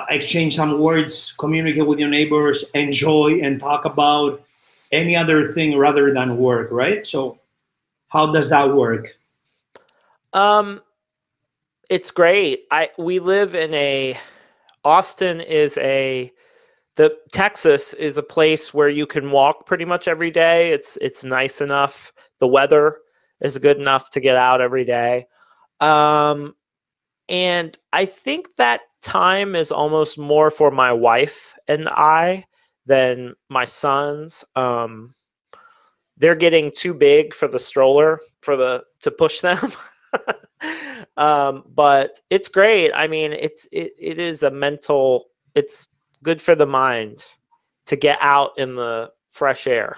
exchange some words, communicate with your neighbors, enjoy and talk about any other thing rather than work, right? So how does that work? It's great. We live in Austin is Texas is a place where you can walk pretty much every day. It's nice enough. The weather is good enough to get out every day. And I think that time is almost more for my wife and I than my sons. They're getting too big for the stroller to push them. But it's great. I mean, it is it's good for the mind to get out in the fresh air.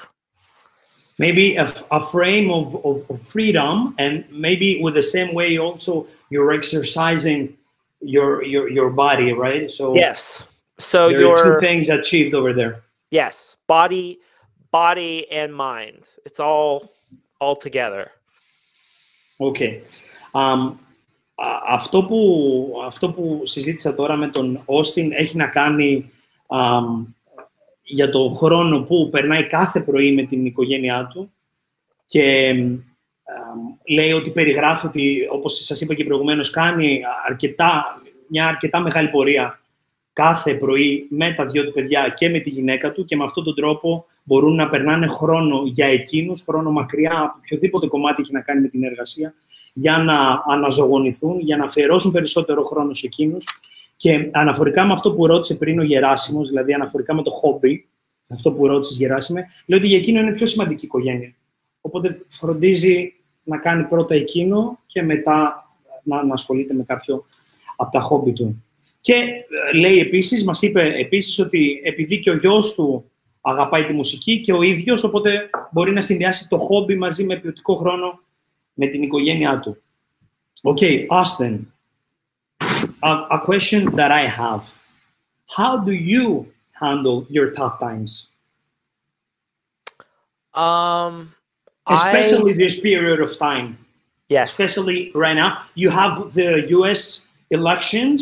Maybe a frame of freedom, and maybe with the same way also you're exercising your body, right? So yes. So there are two things achieved over there. Yes, body and mind. It's all together. Okay. Αυτό που συζήτησα τώρα με τον Όστιν έχει να κάνει για το χρόνο που περνάει κάθε πρωί με την οικογένειά του, και λέει ότι περιγράφει ότι, όπως σας είπα και προηγουμένως, κάνει μια αρκετά μεγάλη πορεία κάθε πρωί με τα δυο του παιδιά και με τη γυναίκα του, και με αυτόν τον τρόπο μπορούν να περνάνε χρόνο για εκείνους, χρόνο μακριά από οποιοδήποτε κομμάτι έχει να κάνει με την εργασία, για να αναζωογονηθούν, για να αφιερώσουν περισσότερο χρόνο σε εκείνους. Και αναφορικά με αυτό που ρώτησε πριν ο Γεράσιμος, δηλαδή αναφορικά με το χόμπι, αυτό που ρώτησες, Γεράσιμε, λέει ότι για εκείνο είναι πιο σημαντική η οικογένεια. Οπότε φροντίζει να κάνει πρώτα εκείνο και μετά να ασχολείται με κάποιο από τα χόμπι του. Και λέει επίσης, μας είπε επίσης ότι επειδή και ο γιος του αγαπάει τη μουσική και ο ίδιος, οπότε μπορεί να συνδυάσει το χόμπι μαζί με ποιοτικό χρόνο με την οικογένειά του. Okay, Austin, a question that I have. How do you handle your tough times? Especially this period of time. Yes. Especially right now. You have the US elections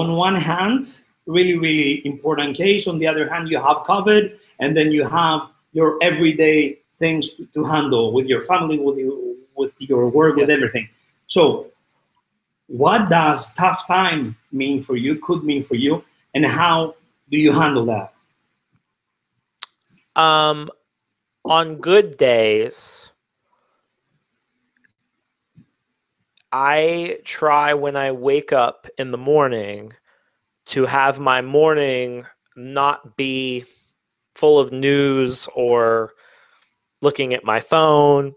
on one hand, really, really important case. On the other hand, you have COVID, and then you have your everyday things to handle with your family, with your work, with everything. So what does tough time mean for you, could mean for you, and how do you handle that? On good days, I try when I wake up in the morning to have my morning not be full of news or looking at my phone.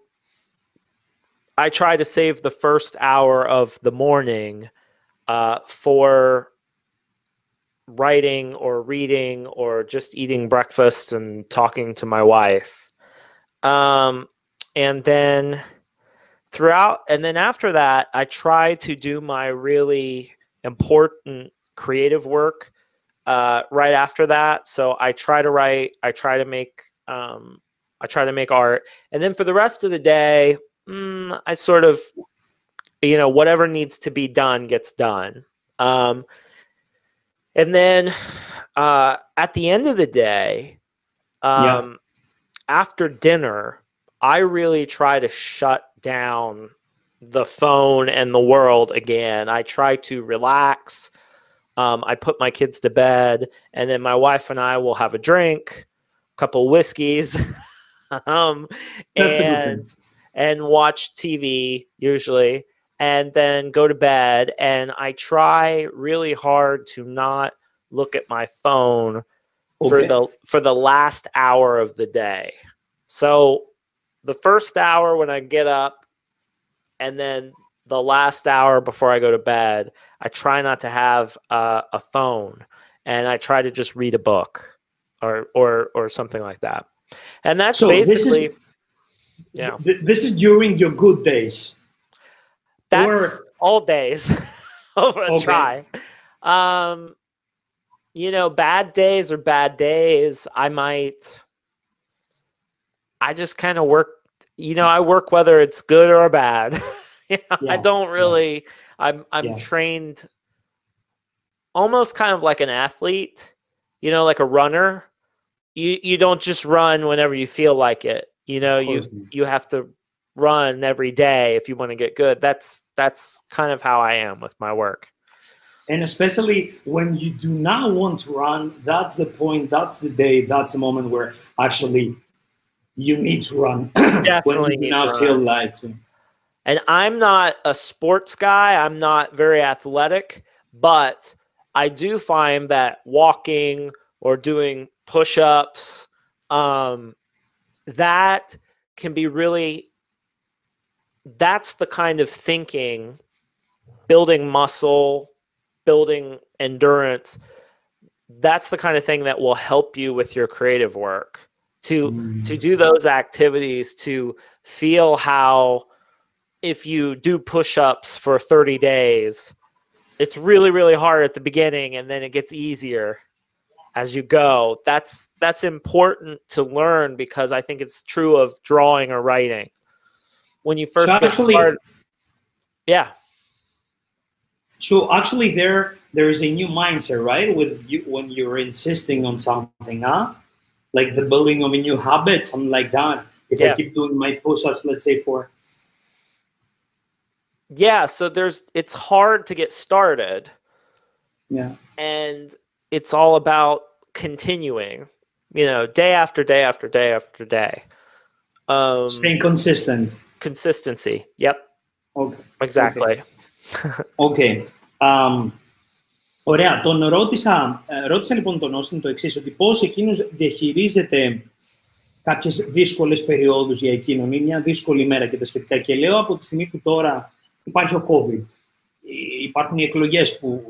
I try to save the first hour of the morning for writing or reading or just eating breakfast and talking to my wife. And then after that, I try to do my really important creative work right after that. So I try to write, I try to make art. And then for the rest of the day, I sort of, whatever needs to be done gets done. And then at the end of the day, after dinner, I really try to shut down the phone and the world again. I try to relax. I put my kids to bed, and then my wife and I will have a drink, a couple whiskeys, and watch TV usually, and then go to bed. And I try really hard to not look at my phone for the last hour of the day. So the first hour when I get up, and then the last hour before I go to bed, I try not to have a phone, and I try to just read a book or something like that. And that's so basically, this is during your good days. That's all days. Try. You know, bad days are bad days. I just kind of work, you know, I work whether it's good or bad. I don't really, I'm trained almost kind of like an athlete, you know, like a runner. You don't just run whenever you feel like it. You know, you have to run every day if you want to get good. That's kind of how I am with my work. And especially when you do not want to run, that's the point, that's the day, that's the moment where actually you need to run. Definitely when you do not feel like it. And I'm not a sports guy. I'm not very athletic, but I do find that walking or doing push-ups, that can be really, that's the kind of thinking, building muscle, building endurance, that's the kind of thing that will help you with your creative work. To do those activities, to feel how if you do push-ups for 30 days, it's really, really hard at the beginning, and then it gets easier as you go. That's important to learn, because I think it's true of drawing or writing. When you first get started, So actually, there is a new mindset, right? With you when you're insisting on something, like the building of a new habit, something like that. If I keep doing my push-ups, let's say for. Yeah, so it's hard to get started. Yeah. And it's all about continuing, you know, day after day after day after day. Staying consistent. Consistency. Yep. Okay. Exactly. Okay. Ωραία. Ρώτησα λοιπόν τον Όστιν το εξής, ότι πώς εκείνος διαχειρίζεται κάποιες δύσκολες περιόδους για εκείνον ή μια δύσκολη μέρα και τα σχετικά. Και λέω από τη στιγμή που τώρα υπάρχει ο COVID, υπάρχουν οι εκλογές που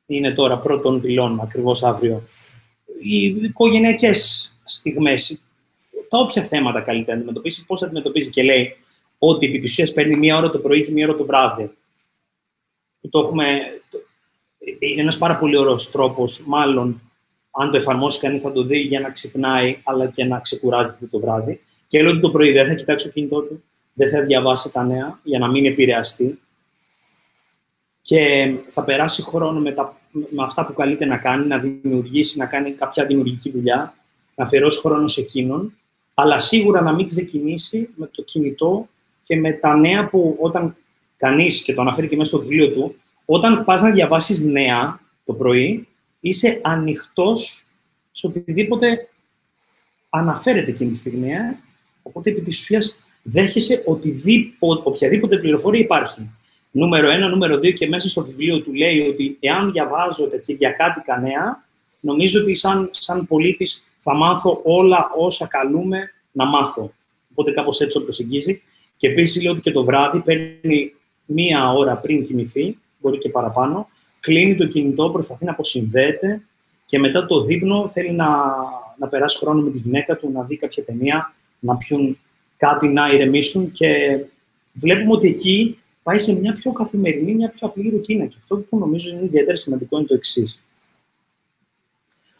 είναι τώρα πρώτων πυλών, ακριβώς αύριο, οι οικογενειακές στιγμές, τα όποια θέματα καλείται να αντιμετωπίσει, πώς αντιμετωπίζει, και λέει ότι επί της ουσίας παίρνει μία ώρα το πρωί και μία ώρα το βράδυ. Είναι ένας πάρα πολύ ωραίος τρόπος, μάλλον αν το εφαρμόσει κανείς θα το δει, για να ξυπνάει αλλά και να ξεκουράζεται το βράδυ. Και λέω ότι το πρωί δεν θα κοιτάξει το κινητό του, δεν θα διαβάσει τα νέα για να μην επηρεαστεί, και θα περάσει χρόνο με αυτά που καλείται να κάνει, να δημιουργήσει, να κάνει κάποια δημιουργική δουλειά, να αφιερώσει χρόνο σε εκείνον, αλλά σίγουρα να μην ξεκινήσει με το κινητό και με τα νέα που όταν κανείς, και το αναφέρει και μέσα στο βιβλίο του, όταν πας να διαβάσεις νέα το πρωί, είσαι ανοιχτός σε οτιδήποτε αναφέρεται εκείνη τη στιγμή. Οπότε, επί της ουσίας, δέχεσαι οποιαδήποτε πληροφορία υπάρχει. Νούμερο 1, νούμερο 2, και μέσα στο βιβλίο του λέει ότι εάν διαβάζω τα κυριακάτικα νέα, νομίζω ότι σαν πολίτης θα μάθω όλα όσα καλούμε να μάθω. Οπότε κάπως έτσι το προσεγγίζει. Και επίσης λέει ότι και το βράδυ παίρνει μία ώρα πριν κοιμηθεί, μπορεί και παραπάνω, κλείνει το κινητό, προσπαθεί να αποσυνδέεται, και μετά το δείπνο θέλει να περάσει χρόνο με τη γυναίκα του, να δει κάποια ταινία, να πιούν κάτι, να ηρεμήσουν, και βλέπουμε ότι εκεί πάει σε μια πιο καθημερινή, μια πιο απλή ρουτίνα. Και αυτό που νομίζω είναι ιδιαίτερα σημαντικό είναι το εξής.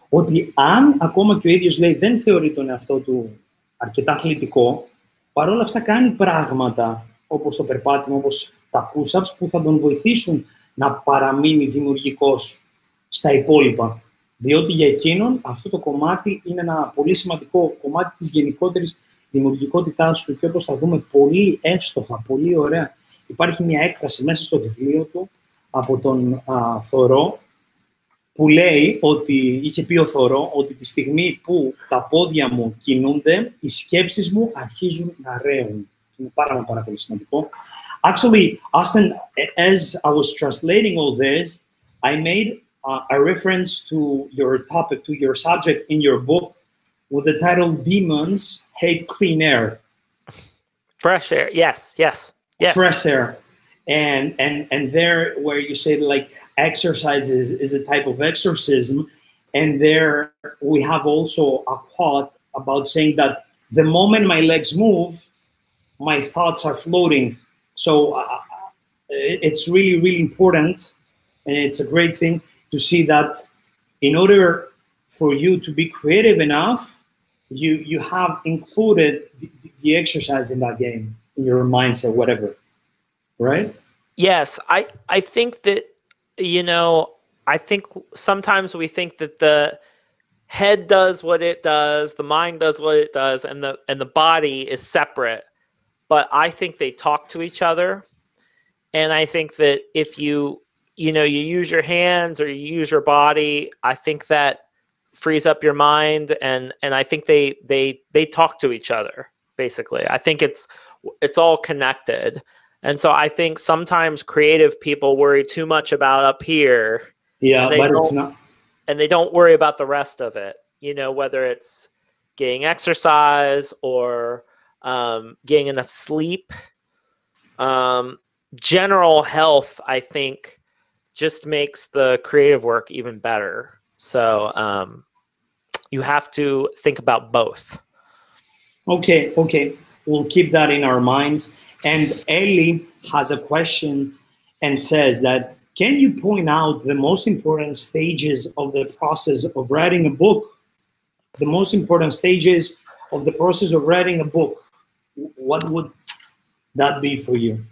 Ότι αν ακόμα και ο ίδιος λέει δεν θεωρεί τον εαυτό του αρκετά αθλητικό, παρόλα αυτά κάνει πράγματα όπως το περπάτημα, όπως τα push-ups, που θα τον βοηθήσουν να παραμείνει δημιουργικός στα υπόλοιπα. Διότι για εκείνον αυτό το κομμάτι είναι ένα πολύ σημαντικό κομμάτι της γενικότερης δημιουργικότητάς του, και όπως θα δούμε πολύ εύστοχα, πολύ ωραία, υπάρχει μια έκφραση μέσα στο βιβλίο του από τον Θωρό, που λέει ότι, είχε πει ο Θωρό, ότι τη στιγμή που τα πόδια μου κινούνται, οι σκέψεις μου αρχίζουν να ρέουν. Είναι πάρα πολύ σημαντικό. Actually, Austin, as I was translating all this, I made a reference to your topic, to your subject in your book, with the title "Demons Hate Clean Air." Fresh air, yes. Fresh air, and there where you say like exercise is a type of exorcism, and there we have also a quote about saying that the moment my legs move, my thoughts are floating. So it's really important, and it's a great thing to see that in order for you to be creative enough, you have included the exercise in that game, in your mindset, whatever, right? Yes, I think that, you know, I think sometimes we think that the head does what it does, the mind does what it does, and the body is separate. But I think they talk to each other. And I think that if you use your hands or you use your body, I think that frees up your mind, and I think they talk to each other, basically. I think it's all connected. And so I think sometimes creative people worry too much about up here. Yeah, but it's not. And they don't worry about the rest of it, you know, whether it's getting exercise or getting enough sleep. General health, I think, just makes the creative work even better. So you have to think about both. Okay. We'll keep that in our minds. And Ellie has a question and says that, can you point out the most important stages of the process of writing a book? The most important stages of the process of writing a book. What would that be for you?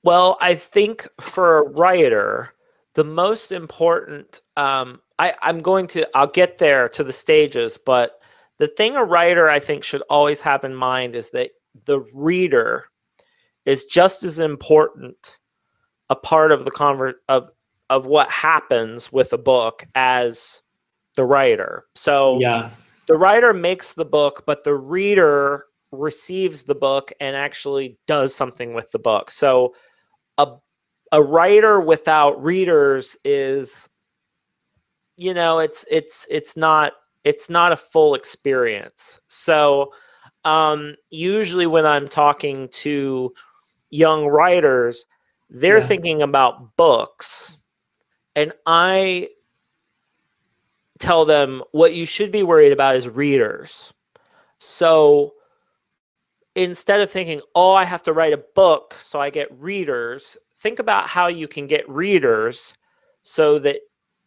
Well, I think for a writer, the most important, I'll get there to the stages, but the thing a writer, I think, should always have in mind is that the reader is just as important a part of the of what happens with a book as the writer. So yeah, the writer makes the book, but the reader receives the book and actually does something with the book. So a writer without readers is, you know, it's not a full experience. So usually when I'm talking to young writers, they're thinking about books, and I tell them what you should be worried about is readers. So instead of thinking, oh, I have to write a book so I get readers, think about how you can get readers so that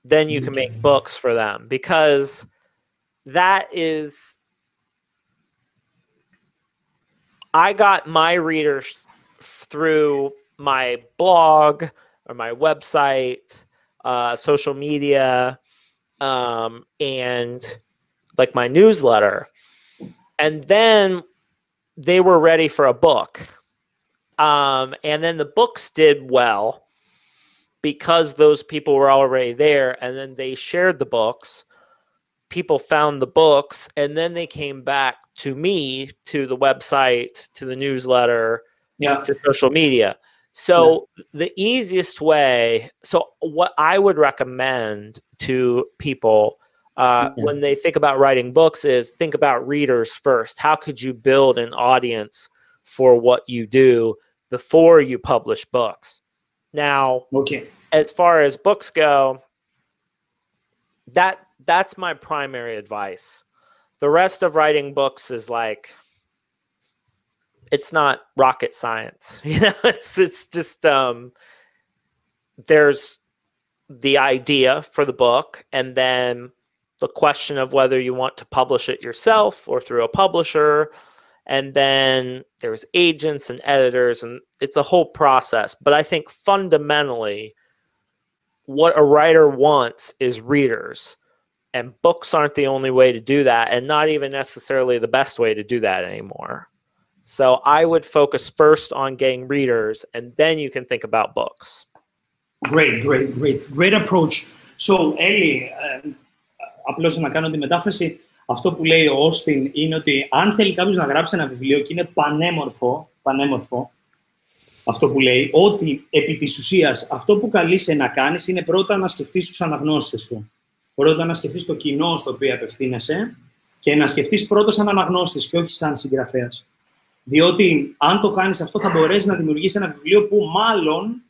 then you can make books for them, because that is, I got my readers through my blog or my website, social media, and like my newsletter. And then they were ready for a book. And then the books did well because those people were already there, and then they shared the books. People found the books, and then they came back to me, to the website, to the newsletter, to social media. So the easiest way, so what I would recommend to people when they think about writing books is think about readers first. How could you build an audience for what you do before you publish books? Now, as far as books go, that's my primary advice. The rest of writing books is like, it's not rocket science. You know, it's just there's the idea for the book, and then the question of whether you want to publish it yourself or through a publisher, and then there's agents and editors, and it's a whole process. But I think fundamentally what a writer wants is readers. And books aren't the only way to do that, and not even necessarily the best way to do that anymore. So I would focus first on getting readers, and then you can think about books. Great approach. So, Έλλη, απλώς να κάνω τη μετάφραση, αυτό που λέει ο Όστιν είναι ότι αν θέλει κάποιος να γράψει ένα βιβλίο και είναι πανέμορφο, αυτό που λέει, ότι επί της ουσίας αυτό που καλείσαι να κάνεις είναι πρώτα να σκεφτείς τους αναγνώστες σου. Πρώτα να σκεφτείς το κοινό στο οποίο απευθύνεσαι και να σκεφτείς πρώτα σαν αναγνώστης και όχι σαν συγγραφέας. Διότι αν το κάνεις αυτό θα μπορέσεις να δημιουργήσεις ένα βιβλίο που μάλλον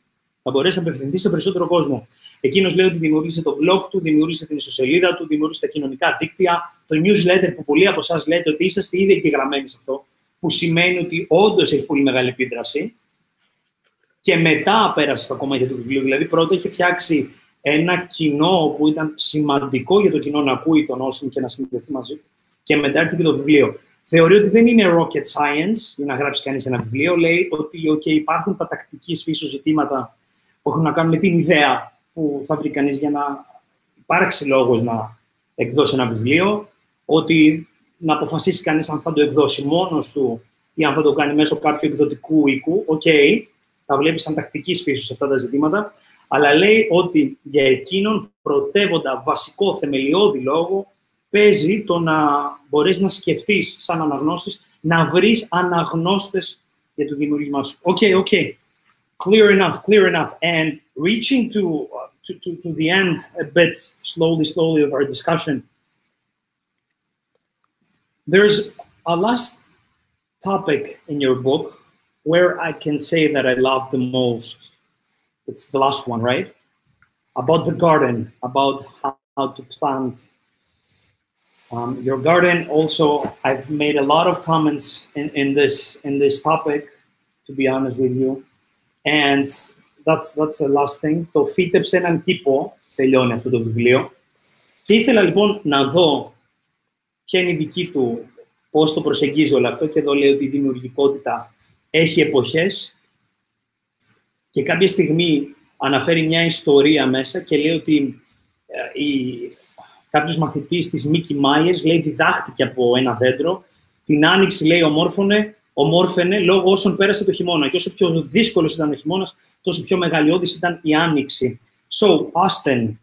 θα μπορέσεις να απευθυνθείς σε περισσότερο κόσμο. Εκείνος λέει ότι δημιούργησε το blog του, δημιούργησε την ιστοσελίδα του, δημιούργησε τα κοινωνικά δίκτυα, το newsletter που πολλοί από εσάς λέτε ότι είσαστε ήδη εγγεγραμμένοι σε αυτό, που σημαίνει ότι όντως έχει πολύ μεγάλη επίδραση. Και μετά πέρασε στα κομμάτια του βιβλίου. Δηλαδή, πρώτα είχε φτιάξει ένα κοινό που ήταν σημαντικό για το κοινό να ακούει τον Όστιν και να συνδεθεί μαζί. Και μετά έρθει και το βιβλίο. Θεωρεί ότι δεν είναι rocket science για να γράψει κανείς ένα βιβλίο. Λέει ότι υπάρχουν τα τακτικής φύσεως ζητήματα που έχουν να κάνουν με την ιδέα που θα βρει κανείς για να υπάρξει λόγος να εκδώσει ένα βιβλίο. Ότι να αποφασίσει κανείς αν θα το εκδώσει μόνος του ή αν θα το κάνει μέσω κάποιου εκδοτικού οίκου. Τα βλέπει σαν τακτικής φύσης αυτά τα ζητήματα, αλλά λέει ότι για εκείνον πρωτεύοντα βασικό θεμελιώδη λόγο παίζει το να μπορείς να σκεφτείς σαν αναγνώστης, να βρεις αναγνώστες για το δημιουργήμά σου. Okay. Clear enough. And reaching to the end a bit slowly of our discussion, there's a last topic in your book where I can say that I love the most. It's the last one, right? About the garden, about how to plant your garden. Also, I've made a lot of comments in this topic, to be honest with you. And that's the last thing. Το φύτεψε έναν κήπο, τελειώνει αυτό το βιβλίο. Και ήθελα λοιπόν να δω ποια είναι η δική του, πώς το προσεγγίζει όλο αυτό. Και εδώ λέει ότι η δημιουργικότητα έχει εποχές και κάποια στιγμή αναφέρει μια ιστορία μέσα και λέει ότι κάποιος μαθητής της Μίκη Μάιερς, λέει, διδάχτηκε από ένα δέντρο, την άνοιξη, λέει, ομόρφαινε λόγω όσων πέρασε το χειμώνα. Και όσο πιο δύσκολος ήταν ο χειμώνας, τόσο πιο μεγαλειώδης ήταν η άνοιξη. So, Austin,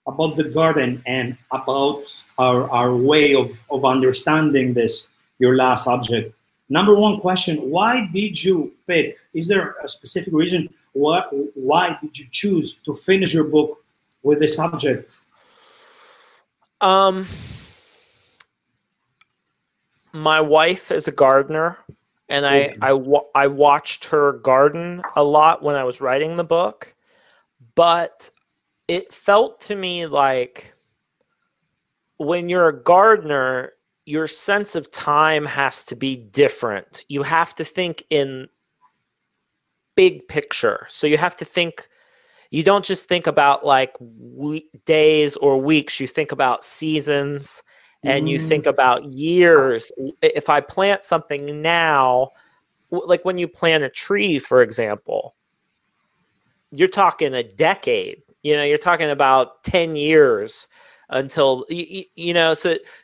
about the garden and about our way of understanding this, your last subject. Number one question, why did you pick, is there a specific reason, why did you choose to finish your book with this subject? My wife is a gardener, and I watched her garden a lot when I was writing the book, but it felt to me like when you're a gardener, your sense of time has to be different. You have to think in big picture. So you have to think, you don't just think about like days or weeks, you think about seasons and you think about years. If I plant something now, like when you plant a tree, for example, you're talking a decade, you're talking about 10 years until,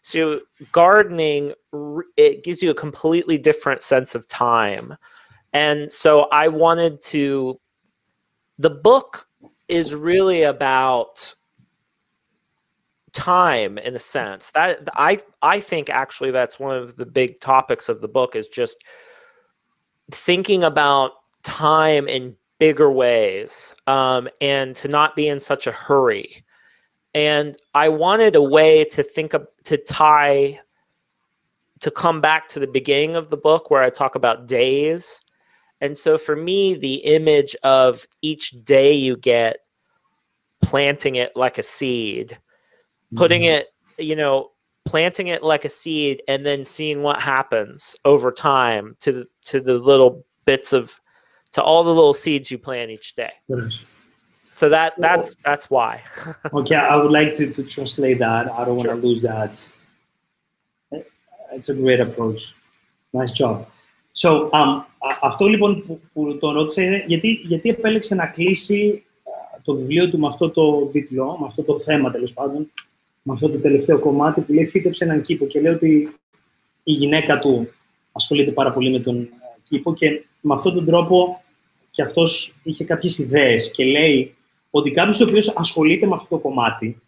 so gardening, it gives you a completely different sense of time. And so I wanted to, the book is really about time in a sense. That I think actually that's one of the big topics of the book, is just thinking about time in bigger ways, and to not be in such a hurry. And I wanted a way to to come back to the beginning of the book where I talk about days. And so for me, the image of each day you get, planting it like a seed, putting it, planting it like a seed, and then seeing what happens over time to the little bits of, to all the little seeds you plant each day. So that's why. Okay, I would like to translate that. I don't want to lose that. It's a great approach. Nice job. So, αυτό λοιπόν που τον ρώτησα είναι γιατί επέλεξε να κλείσει το βιβλίο του με αυτό το τίτλο, με αυτό το θέμα τέλος πάντων, με αυτό το τελευταίο κομμάτι που λέει «Φύτεψε έναν κήπο», και λέει ότι η γυναίκα του, ασχολείται πάρα πολύ με τον κήπο και με αυτόν τον τρόπο και αυτός είχε κάποιες ιδέες και λέει ότι κάποιος ο οποίος ασχολείται με αυτό το κομμάτι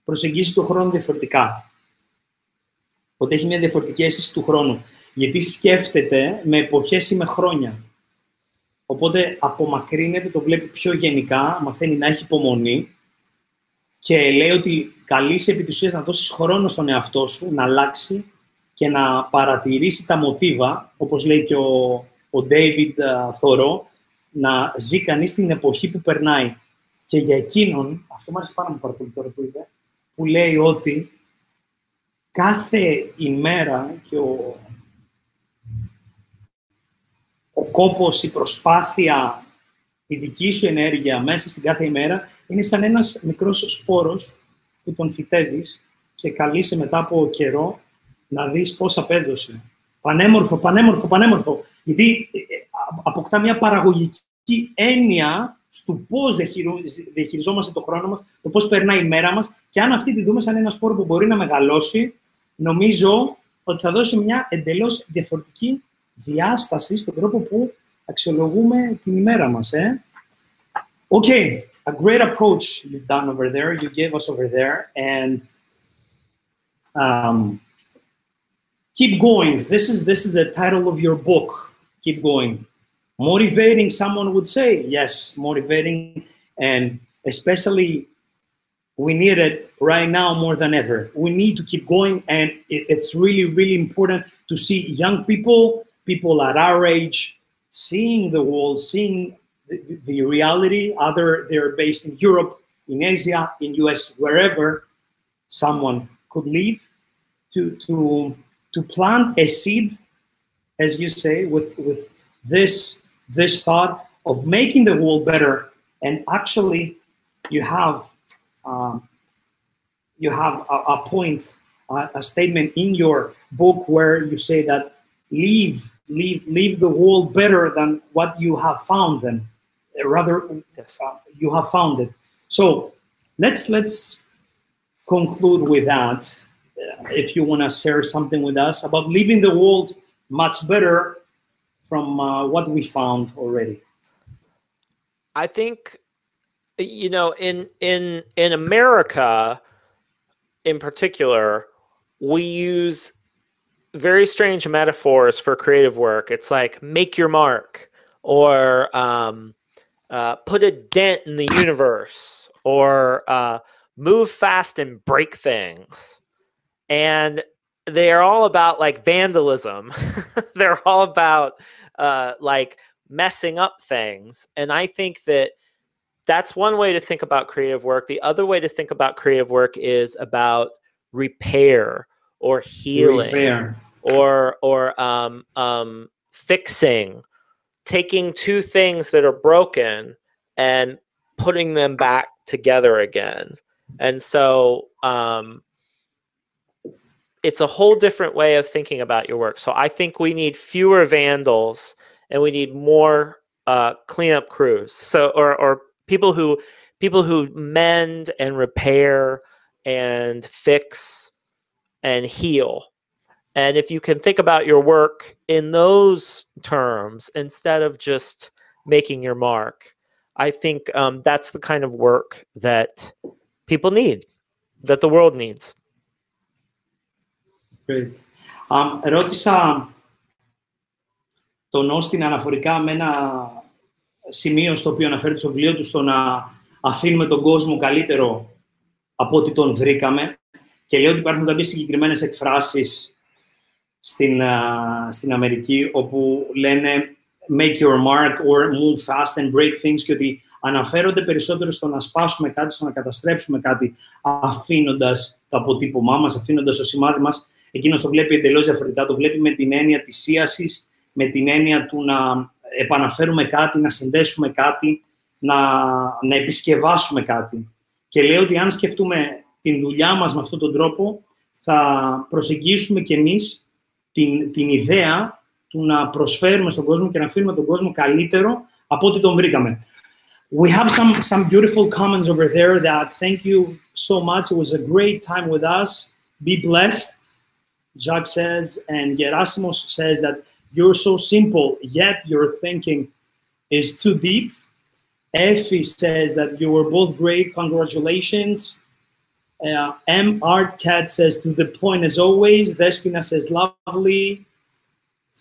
προσεγγίζει τον χρόνο διαφορετικά. Ότι έχει μια διαφορετική αίσθηση του χρόνου. Γιατί σκέφτεται με εποχές ή με χρόνια. Οπότε απομακρύνεται, το βλέπει πιο γενικά, μαθαίνει να έχει υπομονή και λέει ότι καλείσαι επί της ουσίας να δώσεις χρόνο στον εαυτό σου, να αλλάξει και να παρατηρήσει τα μοτίβα, όπως λέει και ο David Thoreau, να ζει κανείς την εποχή που περνάει. Και για εκείνον, αυτό μου άρεσε πάρα πολύ τώρα που είπε, που λέει ότι κάθε ημέρα και ο κόπος, η προσπάθεια, η δική σου ενέργεια μέσα στην κάθε ημέρα είναι σαν ένας μικρός σπόρος που τον φυτεύεις και καλείσαι μετά από καιρό να δεις πώς απέδωσε. Πανέμορφο, πανέμορφο, πανέμορφο. Γιατί αποκτά μια παραγωγική έννοια στο πώς διαχειριζόμαστε το χρόνο μας, το πώς περνάει η μέρα μας και αν αυτή τη δούμε σαν ένα σπόρο που μπορεί να μεγαλώσει, νομίζω ότι θα δώσει μια εντελώς διαφορετική διάσταση στον τρόπο που αξιολογούμε την ημέρα μας. Okay, a great approach you've done over there, you gave us over there, and keep going. This is the title of your book, Keep Going. Motivating, someone would say, yes, motivating, and especially we need it right now more than ever. We need to keep going, and it's really, really important to see young people at our age, seeing the world, seeing the reality, either they're based in Europe, in Asia, in US, wherever someone could live, to plant a seed, as you say, with this thought of making the world better. And actually, you have a point, a statement in your book where you say that leave the world better than what you have found them. Rather, yes. You have found it. So let's conclude with that. If you want to share something with us about leaving the world much better from what we found already. I think, in America, in particular, we use very strange metaphors for creative work. It's like make your mark, or put a dent in the universe, or move fast and break things. And they are all about like vandalism. They're all about like messing up things. And I think that that's one way to think about creative work. The other way to think about creative work is about repair or healing, or fixing, taking two things that are broken and putting them back together again. And so it's a whole different way of thinking about your work. So I think we need fewer vandals and we need more cleanup crews. So or people who mend and repair and fix and heal. And if you can think about your work in those terms instead of just making your mark, I think that's the kind of work that people need, that the world needs. Great. Ρώτησα τον Όστιν αναφορικά με ένα σημείο στο οποίο αναφέρει στο βιβλίο του στο να αφήνουμε τον κόσμο καλύτερο από ό,τι τον βρήκαμε και λέει ότι υπάρχουν κάποιες συγκεκριμένες εκφράσεις στην Αμερική όπου λένε make your mark or move fast and break things και ότι αναφέρονται περισσότερο στο να σπάσουμε κάτι, στο να καταστρέψουμε κάτι αφήνοντας το αποτύπωμά μας, αφήνοντας το σημάδι μας. Εκείνος το βλέπει εντελώς διαφορετικά, το βλέπει με την έννοια της σίασης, με την έννοια του να επαναφέρουμε κάτι, να συνδέσουμε κάτι, να επισκευάσουμε κάτι. Και λέει ότι αν σκεφτούμε την δουλειά μας με αυτόν τον τρόπο, θα προσεγγίσουμε κι εμείς την ιδέα του να προσφέρουμε στον κόσμο και να αφήνουμε τον κόσμο καλύτερο από ό,τι τον βρήκαμε. We have some beautiful comments over there that thank you so much. It was a great time with us. Be blessed. Jacques says, and Gerasimos says that you're so simple, yet your thinking is too deep. Effie says that you were both great, congratulations. M. Art Cat says, to the point as always. Despina says, lovely.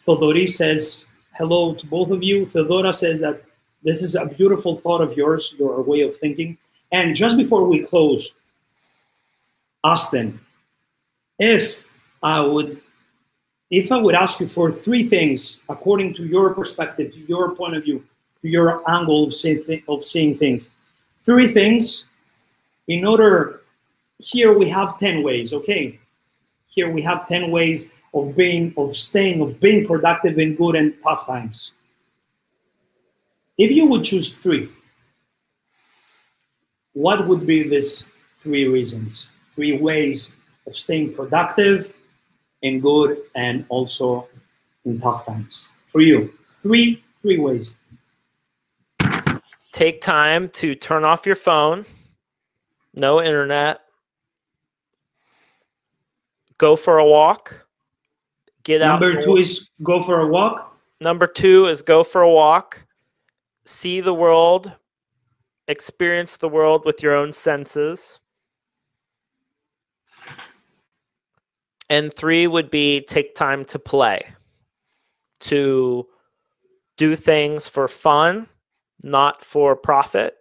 Thodori says, hello to both of you. Theodora says that this is a beautiful thought of yours, your way of thinking. And just before we close, Austin, if I would ask you for three things, according to your perspective, to your point of view, to your angle of seeing things, three things in order. Here we have 10 ways, okay? Here we have 10 ways of being productive in good and tough times. If you would choose three, what would be these three reasons, three ways of staying productive in good and also in tough times? For you, three ways. Take time to turn off your phone, no internet, go for a walk, get out. Number two is go for a walk. Number two is go for a walk, see the world, experience the world with your own senses. And three would be take time to play, to do things for fun, not for profit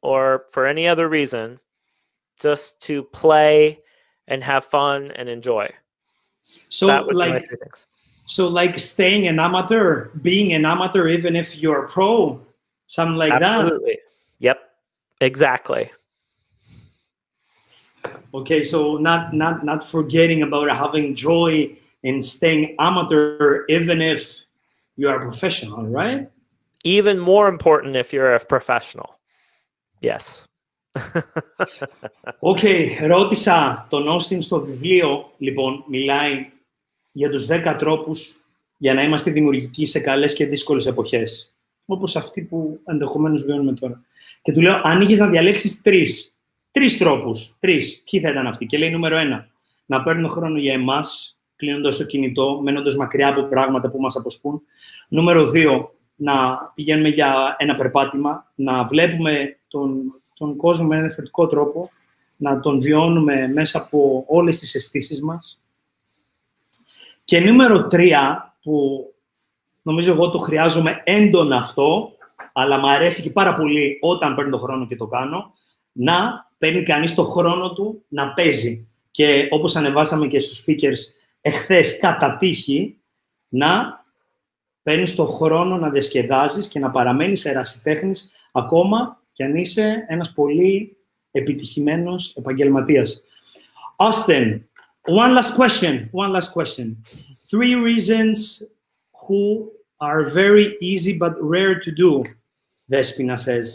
or for any other reason, just to play and have fun and enjoy. So like staying an amateur, being an amateur, even if you're a pro, something like Absolutely. that. Yep, exactly. Okay, so not forgetting about having joy in staying amateur, even if you are a professional, right? Even more important if you're a professional. Yes. Ρώτησα τον Όστιν στο βιβλίο, λοιπόν, μιλάει για τους 10 τρόπους για να είμαστε δημιουργικοί σε καλές και δύσκολες εποχές. Όπως αυτή που ενδεχομένως βιώνουμε τώρα. Και του λέω, αν είχες να διαλέξεις τρεις τρόπους, ποιοι θα ήταν αυτοί? Και λέει νούμερο 1, να παίρνουμε χρόνο για εμάς, κλείνοντας το κινητό, μένοντας μακριά από πράγματα που μας αποσπούν. Νούμερο 2, να πηγαίνουμε για ένα περπάτημα, να βλέπουμε τον κόσμο με ένα διαφορετικό τρόπο, να τον βιώνουμε μέσα από όλες τις αισθήσεις μας. Και νούμερο 3, που νομίζω εγώ το χρειάζομαι έντονα αυτό, αλλά μου αρέσει και πάρα πολύ όταν παίρνω τον χρόνο και το κάνω, να παίρνει κανείς το χρόνο του να παίζει. Και όπως ανεβάσαμε και στους speakers εχθές κατά τύχη, να παίρνεις το χρόνο να διασκεδάζεις και να παραμένεις ερασιτέχνης ακόμα κι αν είσαι ένας πολύ επιτυχημένος επαγγελματίας. Austin, one last question. 3 reasons who are very easy but rare to do, Despina says.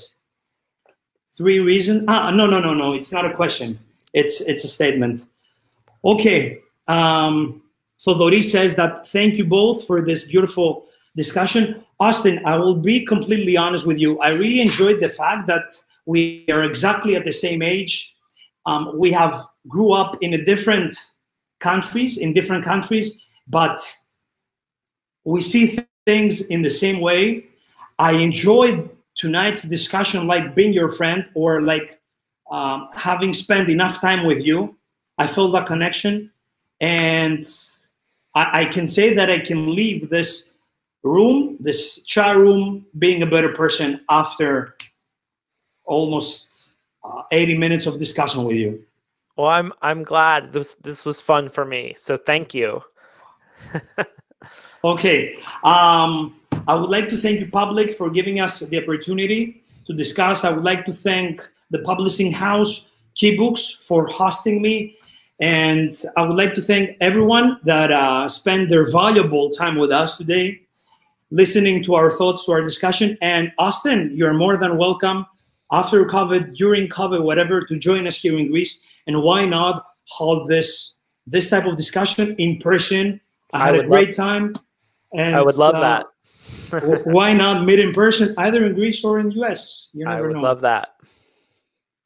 3 reasons? No, it's not a question. It's a statement. Okay. Thodori says that thank you both for this beautiful discussion. Austin, I will be completely honest with you. I really enjoyed the fact that we are exactly at the same age. We have grew up in different countries, but we see things in the same way. I enjoyed tonight's discussion like being your friend or like having spent enough time with you. I felt that connection, and I can say that I can leave this room, this chat room, being a better person after almost 80 minutes of discussion with you. Well, I'm glad this was fun for me. So thank you. Okay. I would like to thank you, public, for giving us the opportunity to discuss. I would like to thank the publishing house, Keybooks, for hosting me. And I would like to thank everyone that spent their valuable time with us today, listening to our thoughts, to our discussion. And Austin, you're more than welcome after COVID, during COVID, whatever, to join us here in Greece. And why not hold this type of discussion in person? I had a great time. And I would love that. Why not meet in person, either in Greece or in US? You never know. I would love that.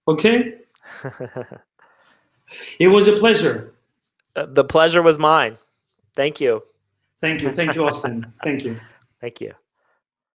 Okay? It was a pleasure. The pleasure was mine. Thank you. Thank you, Austin. Thank you. Thank you.